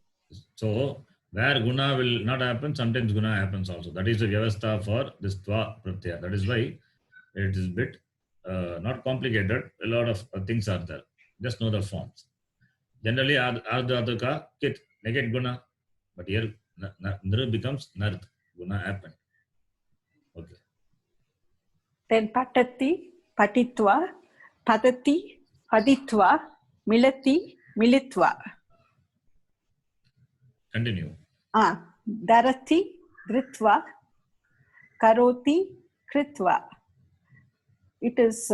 So, where guna will not happen, sometimes guna happens also. That is the vyavastha for this tva pratyaya. That is why it is a bit not complicated. A lot of things are there. Just know the forms. Generally, ardhadaka, kit, negate guna. But here, nr becomes nart. Guna happened. Okay. Then patati, patitva, padati, paditva, milati, militva. Continue. Dharati, dritva, karoti, kritva. It is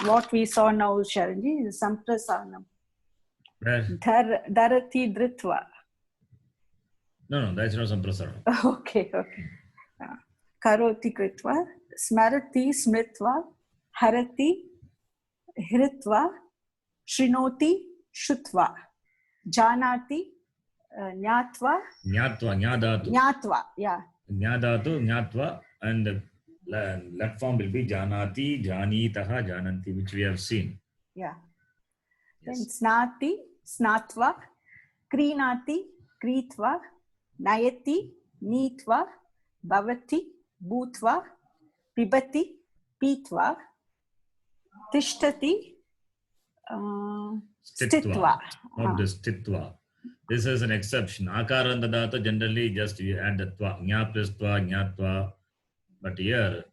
what we saw now, Sharanji, is samprasanam. Dharati, dritva. No, that's not samprasanam. Okay. Karoti, kritva, smarati, smritva, harati, hritva, shrinoti, shutva, janati, Nyatva. Nyatva, yeah. Nyadatu, nyatva, and the left form will be janati, janitaha, jananti, which we have seen. Yeah. Yes. Then snati, snatva, krinati, kritva, nayati, neetva, bhavati, bhutva, pibati, pitva, tishtati, stitva. Not the stitva. This is an exception. Akara and dadata generally just you add the tva, nya plus tva, nyatva. But here